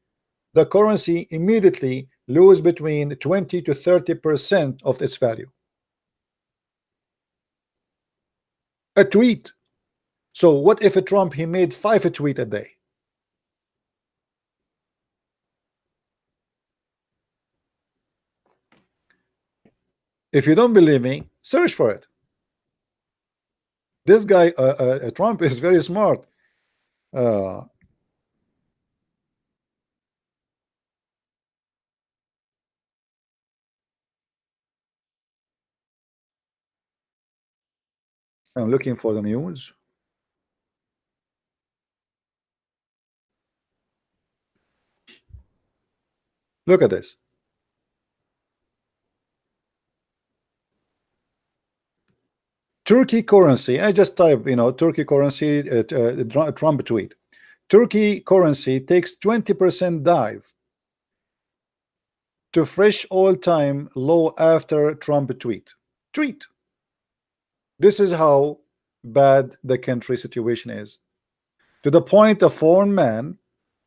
the currency immediately lose between 20 to 30% of its value. A tweet. So what if a Trump, he made 5 tweets a day? If you don't believe me, search for it. This guy, Trump, is very smart. I'm looking for the news. Look at this. Turkey currency. I just type, Turkey currency, Trump tweet. Turkey currency takes 20% dive to fresh all-time low after Trump tweet. This is how bad the country situation is. To the point, a foreign man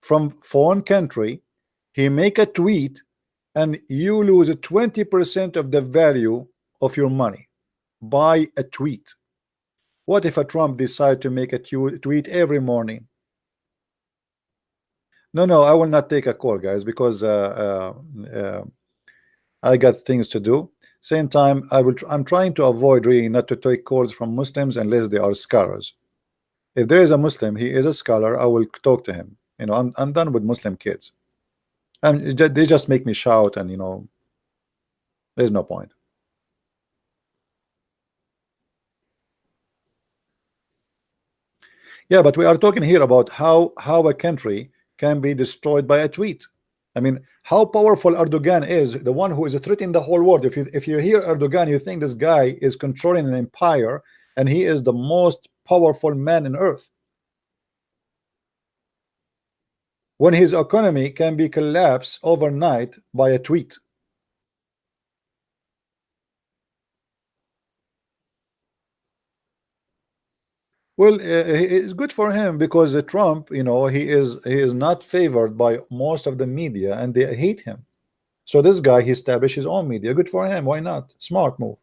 from foreign country, he make a tweet and you lose 20% of the value of your money by a tweet. What if a Trump decide to make a tweet every morning? No, I will not take a call, guys, because I got things to do. Same time, I'm trying to avoid really not to take calls from Muslims unless they are scholars. If there is a Muslim, he is a scholar, I will talk to him. I'm done with Muslim kids. And they just make me shout, and there's no point. Yeah, but we are talking here about how a country can be destroyed by a tweet. I mean, how powerful Erdogan is, the one who is threatening the whole world. If you hear Erdogan, you think this guy is controlling an empire, and he is the most powerful man on earth. When his economy can be collapsed overnight by a tweet. Well, it's good for him because Trump, he is not favored by most of the media, and they hate him. So this guy, he established his own media. Good for him. Why not? Smart move.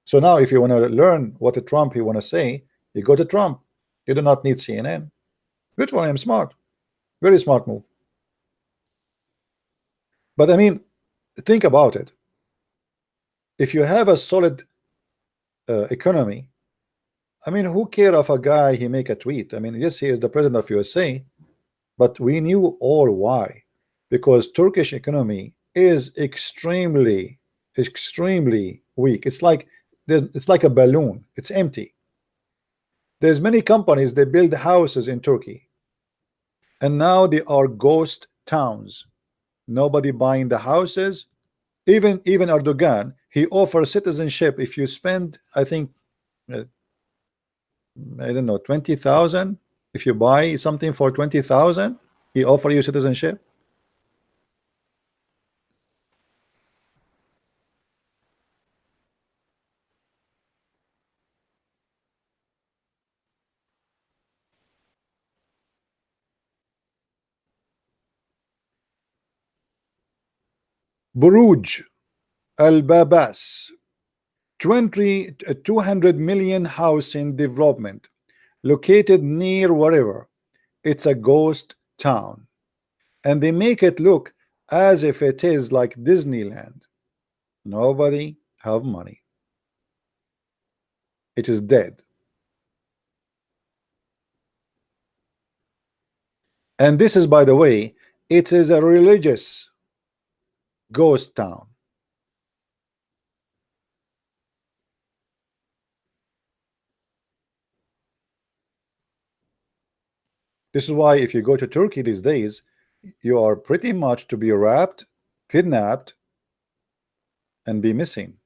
So now, if you want to learn what a Trump he want to say, you go to Trump. You do not need CNN. Good for him. Smart. Very smart move. But I mean, think about it. If you have a solid economy. I mean, who care of a guy he make a tweet? I mean, yes, he is the president of USA, but we knew all why. Because Turkish economy is extremely weak. It's like a balloon. It's empty. There's many companies that build houses in Turkey, and now they are ghost towns. Nobody buying the houses. Even Erdogan, he offers citizenship if you spend, I think, uh, I don't know, 20,000. If you buy something for 20,000, he offer you citizenship. Buruj Al Babas, 200 million house in development, located near wherever. It's a ghost town, and they make it look as if it is like Disneyland. Nobody have money. It is dead. And this is, by the way, it is a religious ghost town. This is why if you go to Turkey these days, you are pretty much to be wrapped, kidnapped, and be missing.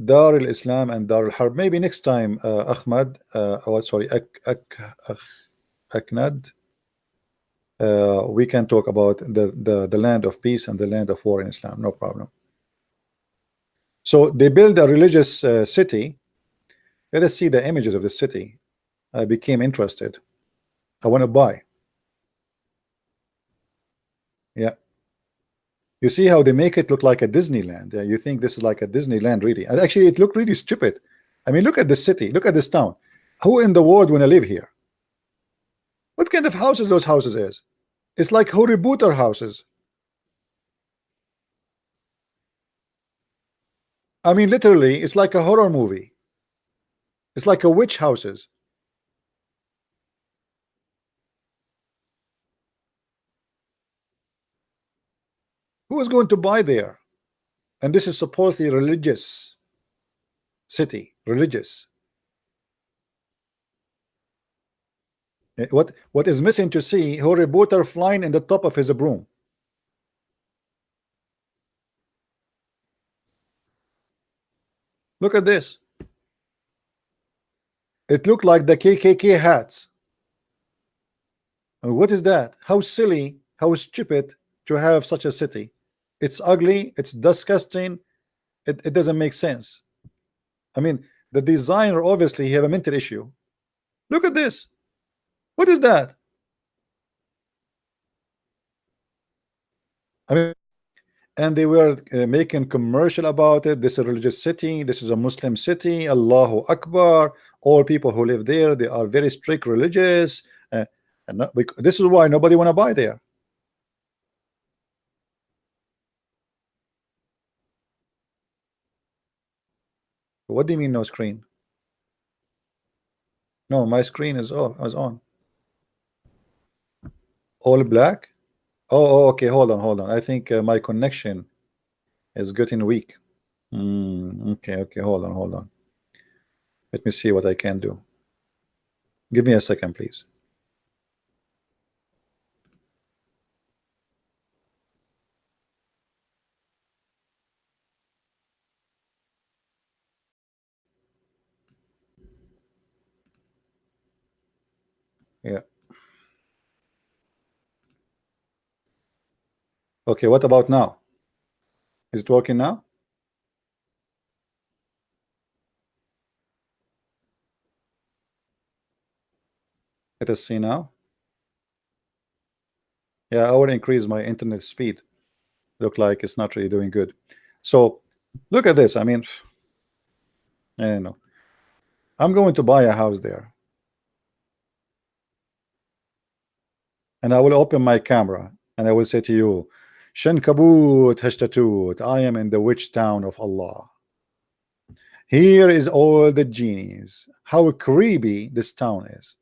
Dar al-Islam and Dar al-Harb. Maybe next time, Ahmad, oh, sorry, Aknad, we can talk about the land of peace and the land of war in Islam. No problem. So they build a religious city. Let us see the images of the city. I became interested. I want to buy. Yeah. You see how they make it look like a Disneyland. Yeah, you think this is like a Disneyland, really. And actually, it looked really stupid. I mean, look at this city. Look at this town. Who in the world want to live here? What kind of houses those houses is? It's like Harry Potter houses. I mean, literally, it's like a horror movie. It's like a witch houses. Who is going to buy there? And this is supposedly religious city, religious. What is missing to see Harry Potter flying in the top of his broom? Look at this. It looked like the KKK hats. And what is that? How silly, how stupid to have such a city. It's ugly, it's disgusting, it doesn't make sense. I mean, the designer obviously have a mental issue. Look at this. What is that? I mean, and they were making commercial about it. This is a religious city, this is a Muslim city, Allahu Akbar. All people who live there, they are very strict religious, and this is why nobody want to buy there. What do you mean no screen? No, my screen is off. I was on. All black. Oh, okay, hold on, I think my connection is getting weak. Okay, hold on, let me see what I can do. Give me a second, please. Yeah. Okay, what about now? Is it working now? Let us see now. Yeah, I will increase my internet speed. Look like it's not really doing good. So look at this. I mean, I know. I'm going to buy a house there. and I will open my camera and I will say to you, Shankabut Hashtatut, I am in the witch town of Allah. Here is all the genies. How creepy this town is.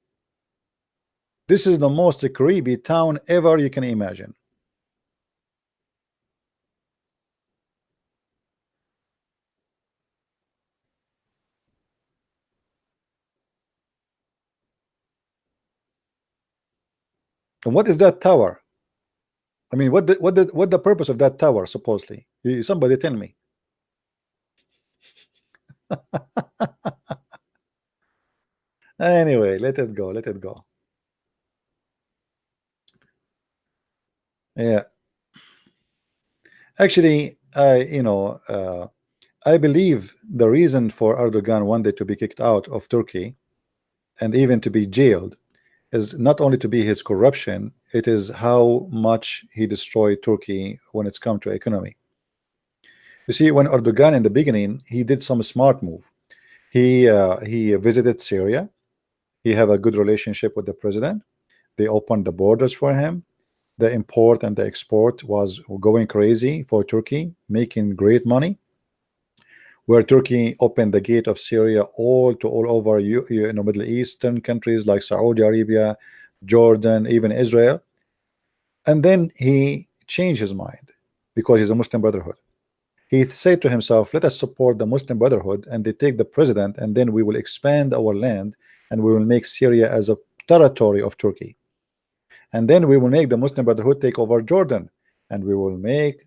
This is the most creepy town ever you can imagine. And what is that tower? I mean, what the purpose of that tower supposedly? Somebody tell me. Anyway, let it go. Let it go. Yeah. Actually, I believe the reason for Erdogan wanted to be kicked out of Turkey and even to be jailed is not only to be his corruption, it is how much he destroyed Turkey when it's come to economy. You see, when Erdogan in the beginning, he did some smart move. He visited Syria. He have a good relationship with the president. They opened the borders for him. The import and the export was going crazy for Turkey, making great money. Where Turkey opened the gate of Syria all over Middle Eastern countries like Saudi Arabia, Jordan, even Israel. And then he changed his mind because he's a Muslim Brotherhood. He said to himself, let us support the Muslim Brotherhood and they take the president, and then we will expand our land and we will make Syria as a territory of Turkey. And then we will make the Muslim Brotherhood take over Jordan, and we will make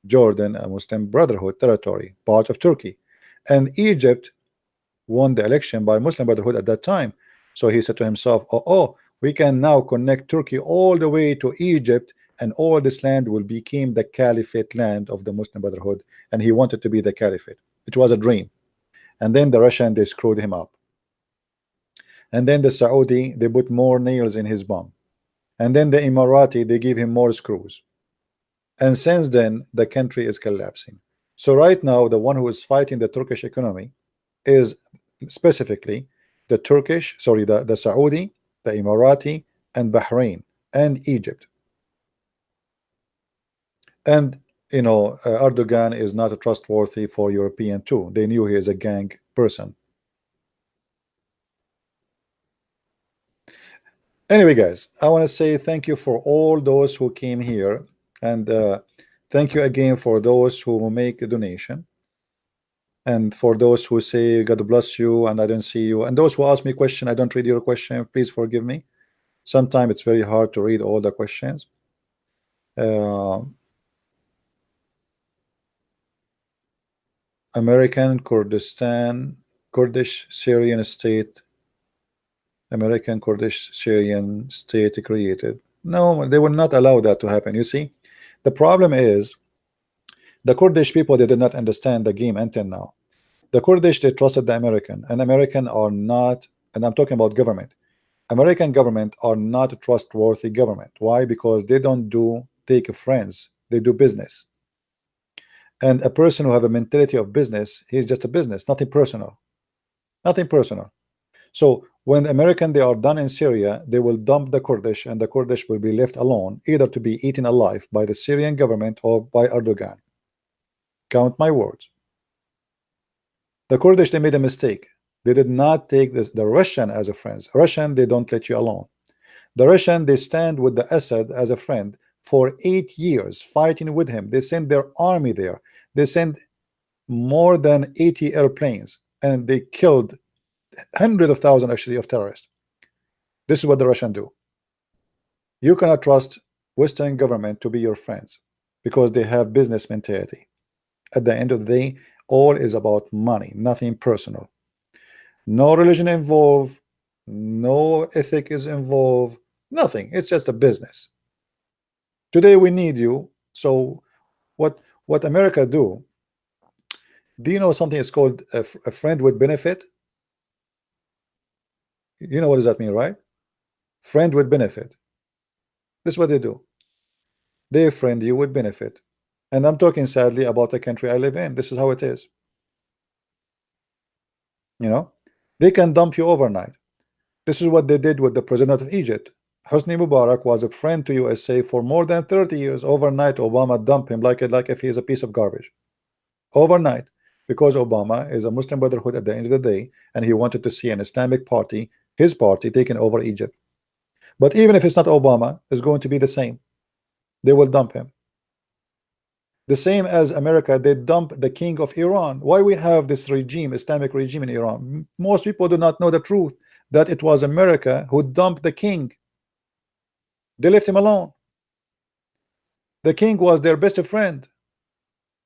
Jordan a Muslim Brotherhood territory, part of Turkey. And Egypt won the election by Muslim Brotherhood at that time. So he said to himself, we can now connect Turkey all the way to Egypt, and all this land will become the caliphate land of the Muslim Brotherhood. And he wanted to be the caliphate. It was a dream. And then the Russian, they screwed him up. And then the Saudi, they put more nails in his bum. And then the Emirati, they give him more screws. And since then, the country is collapsing. So right now, the one who is fighting the Turkish economy is specifically the Saudi, the Emirati, and Bahrain, and Egypt. And Erdogan is not trustworthy for European too. They knew he is a gang person. Anyway, guys, I want to say thank you for all those who came here, and thank you again for those who make a donation, and for those who say God bless you and I don't see you, and those who ask me question I don't read your question. Please forgive me. Sometimes it's very hard to read all the questions. American Kurdistan, Kurdish Syrian state, American Kurdish Syrian state created. No, they will not allow that to happen. You see, the problem is the Kurdish people, they did not understand the game until now. The Kurdish, they trusted the American, and American are not, and I'm talking about government. American government are not a trustworthy government. Why? Because they don't take friends, they do business. And a person who have a mentality of business, he's just a business, nothing personal. Nothing personal. So when the American, they are done in Syria, they will dump the Kurdish, and the Kurdish will be left alone, either to be eaten alive by the Syrian government or by Erdogan. Count my words. The Kurdish, they made a mistake. They did not take the Russian as a friend. Russian, they don't let you alone. The Russian, they stand with the Assad as a friend for 8 years, fighting with him. They send their army there. They sent more than 80 airplanes, and they killed hundreds of thousands actually of terrorists. This is what the Russians do. You cannot trust Western government to be your friends because they have business mentality. At the end of the day, all is about money, nothing personal. No religion involved, no ethic is involved, nothing. It's just a business. Today we need you. So what America do you know something is called a friend with benefit? You know what does that mean, right? Friend with benefit. This is what they do. They friend you with benefit. And I'm talking sadly about the country I live in. This is how it is. They can dump you overnight. This is what they did with the president of Egypt. Hosni Mubarak was a friend to USA for more than 30 years. Overnight, Obama dumped him like if he is a piece of garbage. Overnight, because Obama is a Muslim Brotherhood at the end of the day, and he wanted to see an Islamic party, his party, taking over Egypt. But even if it's not Obama, it's going to be the same. They will dump him. The same as America, they dump the king of Iran. Why we have this regime, Islamic regime in Iran? Most people do not know the truth, that it was America who dumped the king. They left him alone. The king was their best friend,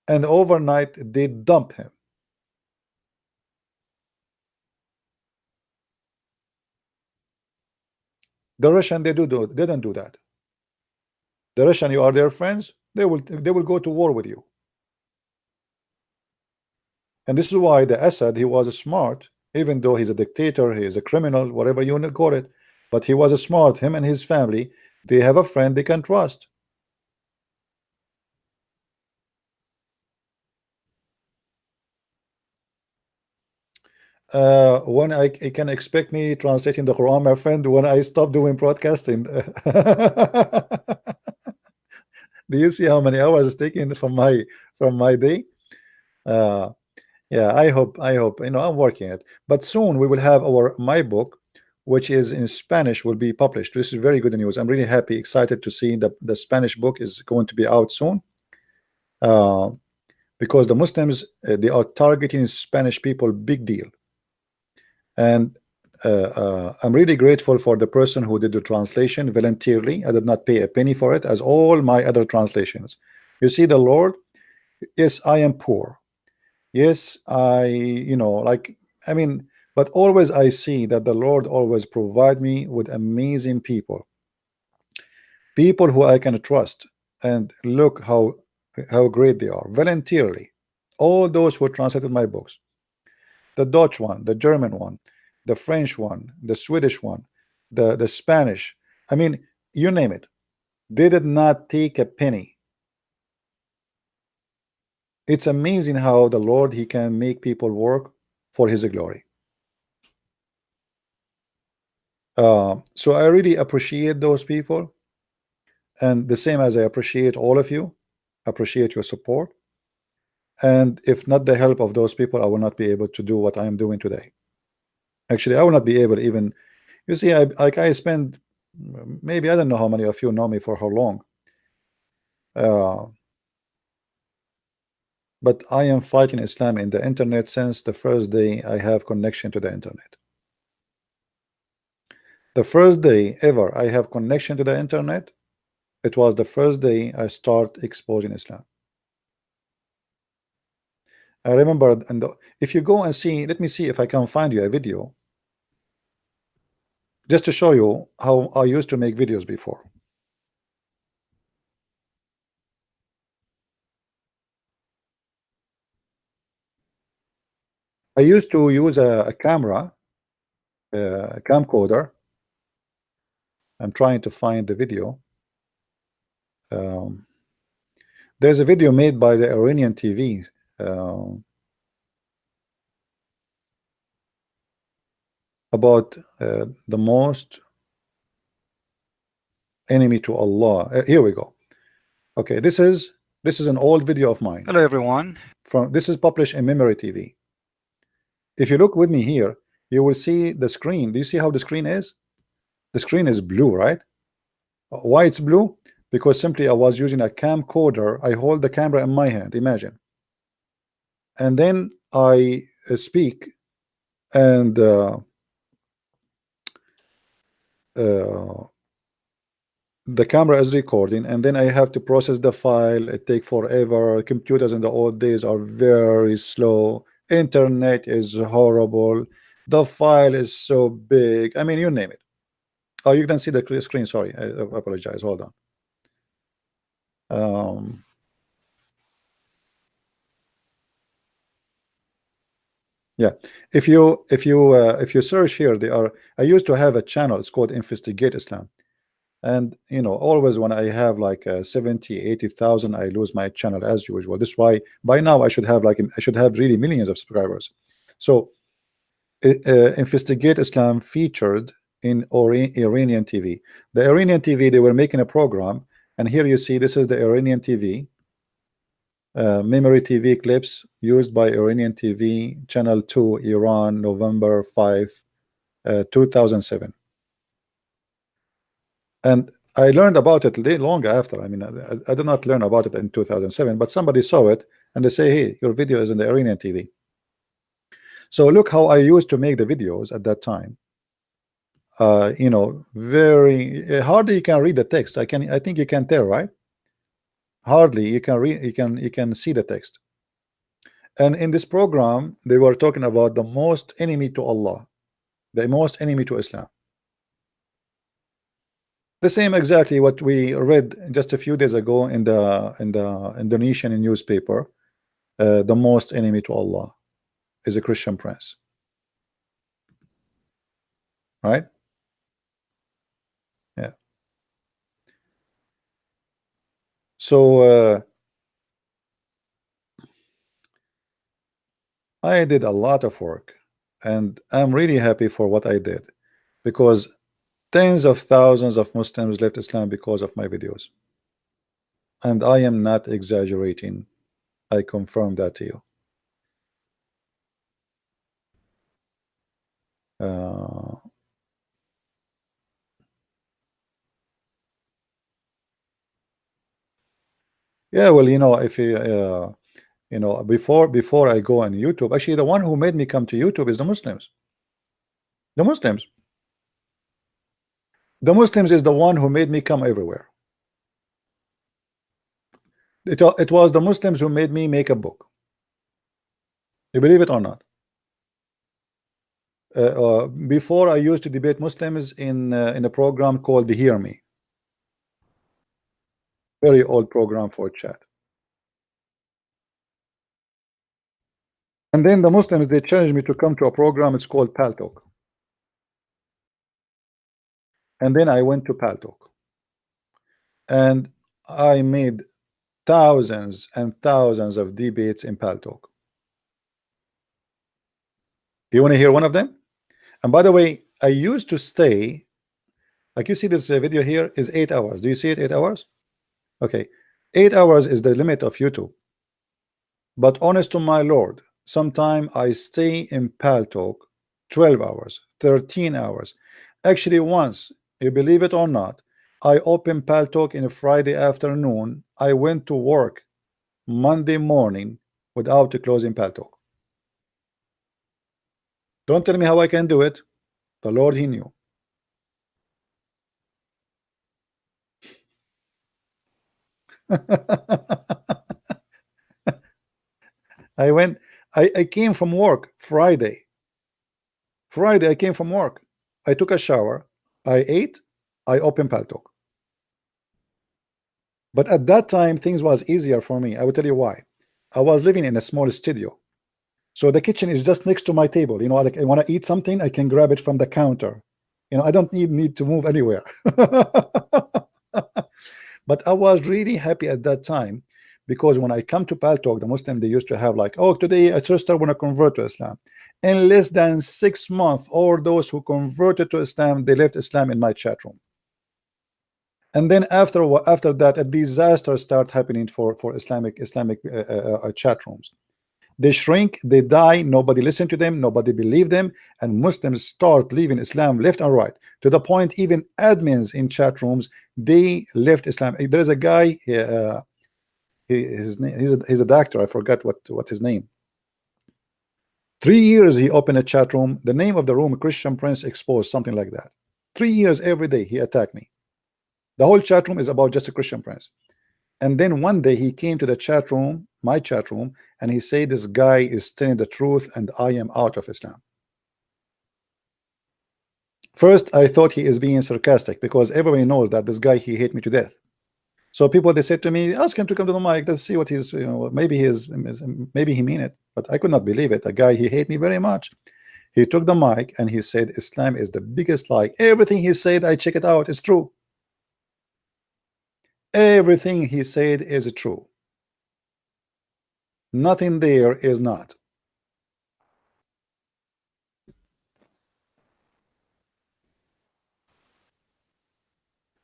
and overnight they dump him. The Russian, they don't do that. The Russian, you are their friends, they will go to war with you. And this is why the Assad, he was smart, even though he's a dictator, he is a criminal, whatever you want to call it, but he was smart. Him and his family, they have a friend they can trust. When I can expect me translating the Quran, my friend, when I stop doing broadcasting. Do you see how many hours it's taking from my day? Yeah, I hope I'm working it, but soon we will have my book, which is in Spanish, will be published. This is very good news. I'm really happy, excited to see that the Spanish book is going to be out soon, because the Muslims, they are targeting Spanish people big deal. And I'm really grateful for the person who did the translation voluntarily. I did not pay a penny for it, as all my other translations. You see, the Lord, yes, I am poor. Yes, I mean, but always I see that the Lord always provide me with amazing people who I can trust, and look how great they are voluntarily. All those who translated my books, the Dutch one, the German one, the French one, the Swedish one, the Spanish, I mean, you name it, they did not take a penny. It's amazing how the Lord, he can make people work for his glory. So I really appreciate those people, and the same as I appreciate all of you, appreciate your support. And if not the help of those people, I will not be able to do what I am doing today. Actually, I will not be able even, you see, I spend, maybe, I don't know how many of you know me for how long, but I am fighting Islam in the internet since the first day I have connection to the internet. The first day ever I have connection to the internet, it was the first day I start exposing Islam. I remember, and if you go and see, let me see if I can find you a video just to show you how I used to make videos before. I used to use a camera, a camcorder. I'm trying to find the video. There's a video made by the Iranian TV, about the most enemy to Allah. Here we go. Okay, this is an old video of mine. Hello everyone. This is published in Memory TV. If you look with me here, you will see the screen. Do you see how the screen is? The screen is blue, right? Why it's blue? Because simply I was using a camcorder. I hold the camera in my hand, imagine, and then I speak, and the camera is recording, and then I have to process the file. It takes forever. Computers in the old days are very slow. Internet is horrible. The file is so big. I mean, you name it. Oh, you can see the screen. Sorry, I apologize. Hold on. Yeah, if you search here, I used to have a channel. It's called Investigate Islam. And always when I have like 70,000-80,000, I lose my channel as usual. This is why by now I should have really millions of subscribers. So Investigate Islam featured in Iranian TV. The Iranian TV, they were making a program, and here you see this is the Iranian TV. Memory TV clips used by Iranian TV, channel 2, Iran, November 5, 2007. And I learned about it long after. I mean, I did not learn about it in 2007, but somebody saw it and they say, hey, your video is in the Iranian TV. So look how I used to make the videos at that time. You know, very hardly you can read the text. I think you can tell, right? Hardly you can read, you can see the text. And in this program, they were talking about the most enemy to Allah, the most enemy to Islam. The same exactly what we read just a few days ago in the Indonesian newspaper. The most enemy to Allah is a Christian prince, right? Yeah. So I did a lot of work, and I'm really happy for what I did, because tens of thousands of Muslims left Islam because of my videos, and I am not exaggerating. I confirm that to you. Yeah, well, you know, if you know, before I go on YouTube, actually, the one who made me come to YouTube is the Muslims. The Muslims. The Muslims is the one who made me come everywhere. It was the Muslims who made me make a book. You believe it or not? Before I used to debate Muslims in a program called the Hear Me. Very old program for chat. And then the Muslims, they challenged me to come to a program. It's called Paltalk. And then I went to Paltalk. And I made thousands and thousands of debates in Paltalk. You want to hear one of them? And by the way, I used to stay, like you see this video here is 8 hours. Do you see it, 8 hours? Okay, 8 hours is the limit of YouTube. But honest to my Lord, sometime I stay in Paltalk 12 hours, 13 hours. Actually, once, you believe it or not, I opened Paltalk in a Friday afternoon. I went to work Monday morning without closing Paltalk. Don't tell me how I can do it. The Lord, He knew. I came from work Friday. Friday, I came from work. I took a shower. I ate. I opened Paltalk. But at that time, things was easier for me. I will tell you why. I was living in a small studio. So the kitchen is just next to my table. You know, like I want to eat something, I can grab it from the counter. You know, I don't need to move anywhere. But I was really happy at that time, because when I come to Paltalk, the Muslim, they used to have like, oh, today a sister want to convert to Islam. In less than 6 months, all those who converted to Islam, they left Islam in my chat room. And then after that, a disaster start happening for Islamic chat rooms. They shrink, they die, nobody listen to them, nobody believe them, and Muslims start leaving Islam left and right, to the point even admins in chat rooms, they left Islam. There's a guy, his name, he's a doctor, I forgot what his name. 3 years he opened a chat room, the name of the room, Christian Prince Exposed, something like that. 3 years every day he attacked me. The whole chat room is about just a Christian Prince. And then one day he came to the chat room, my chat room, and he said, this guy is telling the truth and I am out of Islam. First, I thought he is being sarcastic, because everybody knows that this guy, he hate me to death. So people, they said to me, ask him to come to the mic, let's see what he's, you know, maybe maybe he mean it. But I could not believe it. A guy, he hate me very much. He took the mic and he said, Islam is the biggest lie. Everything he said, I check it out, it's true. Everything he said is true. Nothing there is not.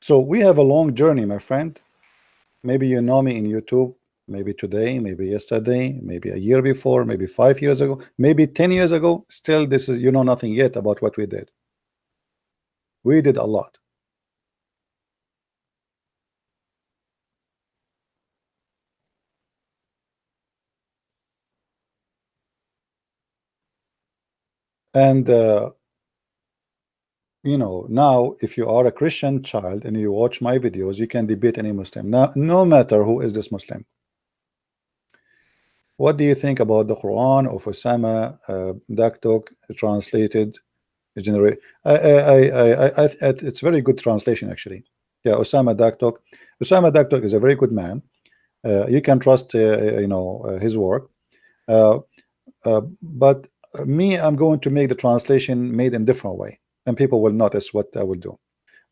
So we have a long journey, my friend. Maybe you know me in YouTube, maybe today, maybe yesterday, maybe a year before, maybe 5 years ago, maybe 10 years ago. Still, this is, you know nothing yet about what we did. We did a lot. And you know, now if you are a Christian child and you watch my videos, you can debate any Muslim, now, no matter who is this Muslim. What do you think about the Quran of Osama Daktok translated? Generate. It's very good translation actually. Yeah, Osama Daktok. Osama Daktok is a very good man. You can trust, his work. Uh, but me, I'm going to make the translation made in different way, and people will notice what I will do.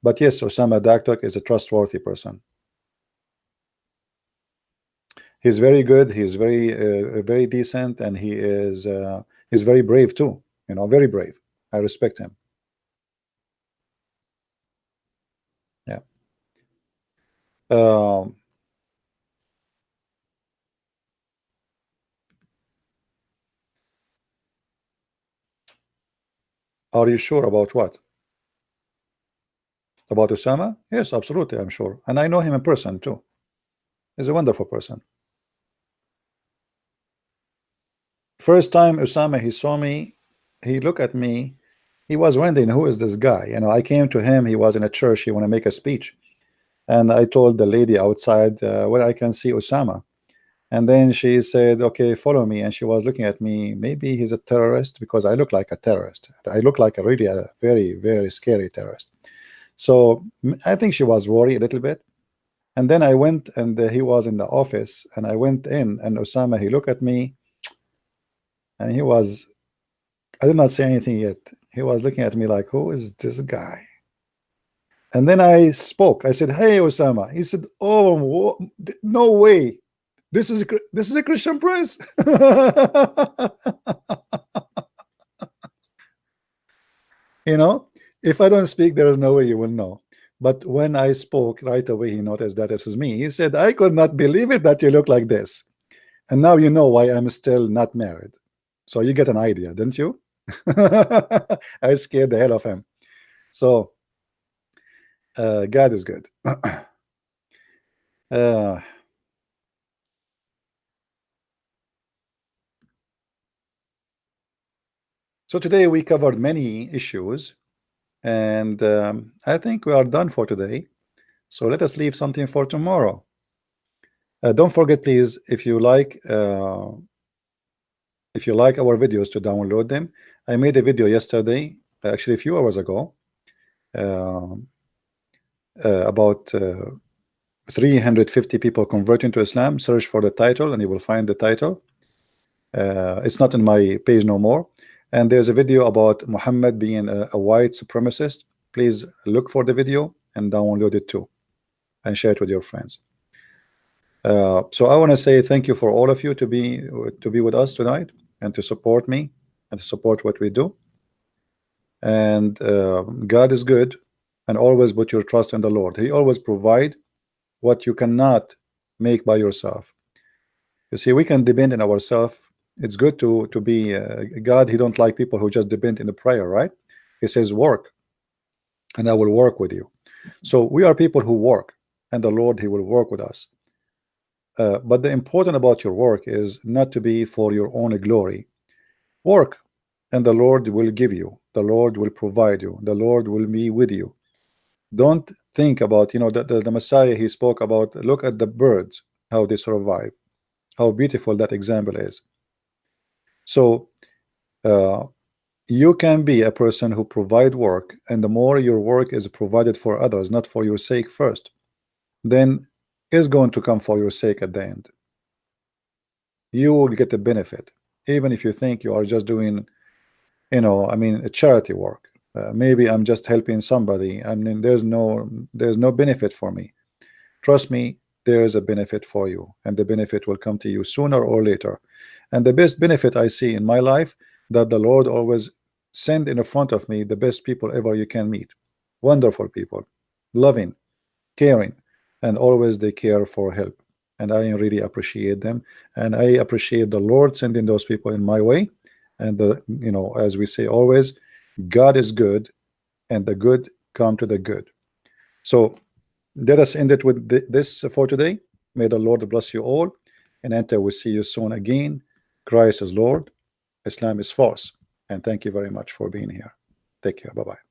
But yes, Osama Daktok is a trustworthy person. He's very good. He's very decent, and he's very brave too. You know, very brave. I respect him. Yeah. Um, are you sure about what? About Osama? Yes, absolutely, I'm sure. And I know him in person too. He's a wonderful person. First time Osama he saw me, he looked at me, he was wondering who is this guy. You know, I came to him, he was in a church, he want to make a speech. And I told the lady outside where I can see Osama. And then she said, okay, follow me. And she was looking at me, maybe he's a terrorist because I look like a terrorist. I look like a very, very scary terrorist. So I think she was worried a little bit. And then I went, and he was in the office, and I went in, and Osama, he looked at me, and he was, I did not say anything yet. He was looking at me like, who is this guy? And then I spoke. I said, hey, Osama. He said, oh, no way. This is a Christian prince. You know, if I don't speak, there is no way you will know. But when I spoke, right away, he noticed that this is me. He said, I could not believe it that you look like this. And now you know why I'm still not married. So you get an idea, didn't you? I scared the hell of him. So God is good. uh, so today we covered many issues, and I think we are done for today. So let us leave something for tomorrow. Don't forget, please, if you like our videos, to download them. I made a video yesterday, actually a few hours ago, about 350 people converting to Islam. Search for the title and you will find the title. It's not in my page no more. And there's a video about Muhammad being a white supremacist. Please look for the video and download it too, and share it with your friends. So I want to say thank you for all of you to be with us tonight, and to support me, and to support what we do. And God is good, and always put your trust in the Lord. He always provide what you cannot make by yourself. You see, we can depend on ourselves. It's good to be God. He don't like people who just depend in the prayer, right? He says work, and I will work with you. So we are people who work, and the Lord, he will work with us. But the important about your work is not to be for your own glory. Work, and the Lord will give you. The Lord will provide you. The Lord will be with you. Don't think about, the Messiah, he spoke about, look at the birds, how they survive, how beautiful that example is. So you can be a person who provide work, and the more your work is provided for others, not for your sake first, then is going to come for your sake at the end. You will get the benefit, even if you think you are just doing, a charity work. Maybe I'm just helping somebody. I mean, there's no benefit for me. Trust me, there is a benefit for you, and the benefit will come to you sooner or later. And the best benefit I see in my life, that the Lord always send in front of me the best people ever you can meet. Wonderful people, loving, caring, and always they care for help, and I really appreciate them, and I appreciate the Lord sending those people in my way. And as we say always, God is good, and the good come to the good. So let us end it with this for today. May the Lord bless you all, and until we see you soon again, Christ is Lord, Islam is false. And thank you very much for being here. Take care. Bye bye.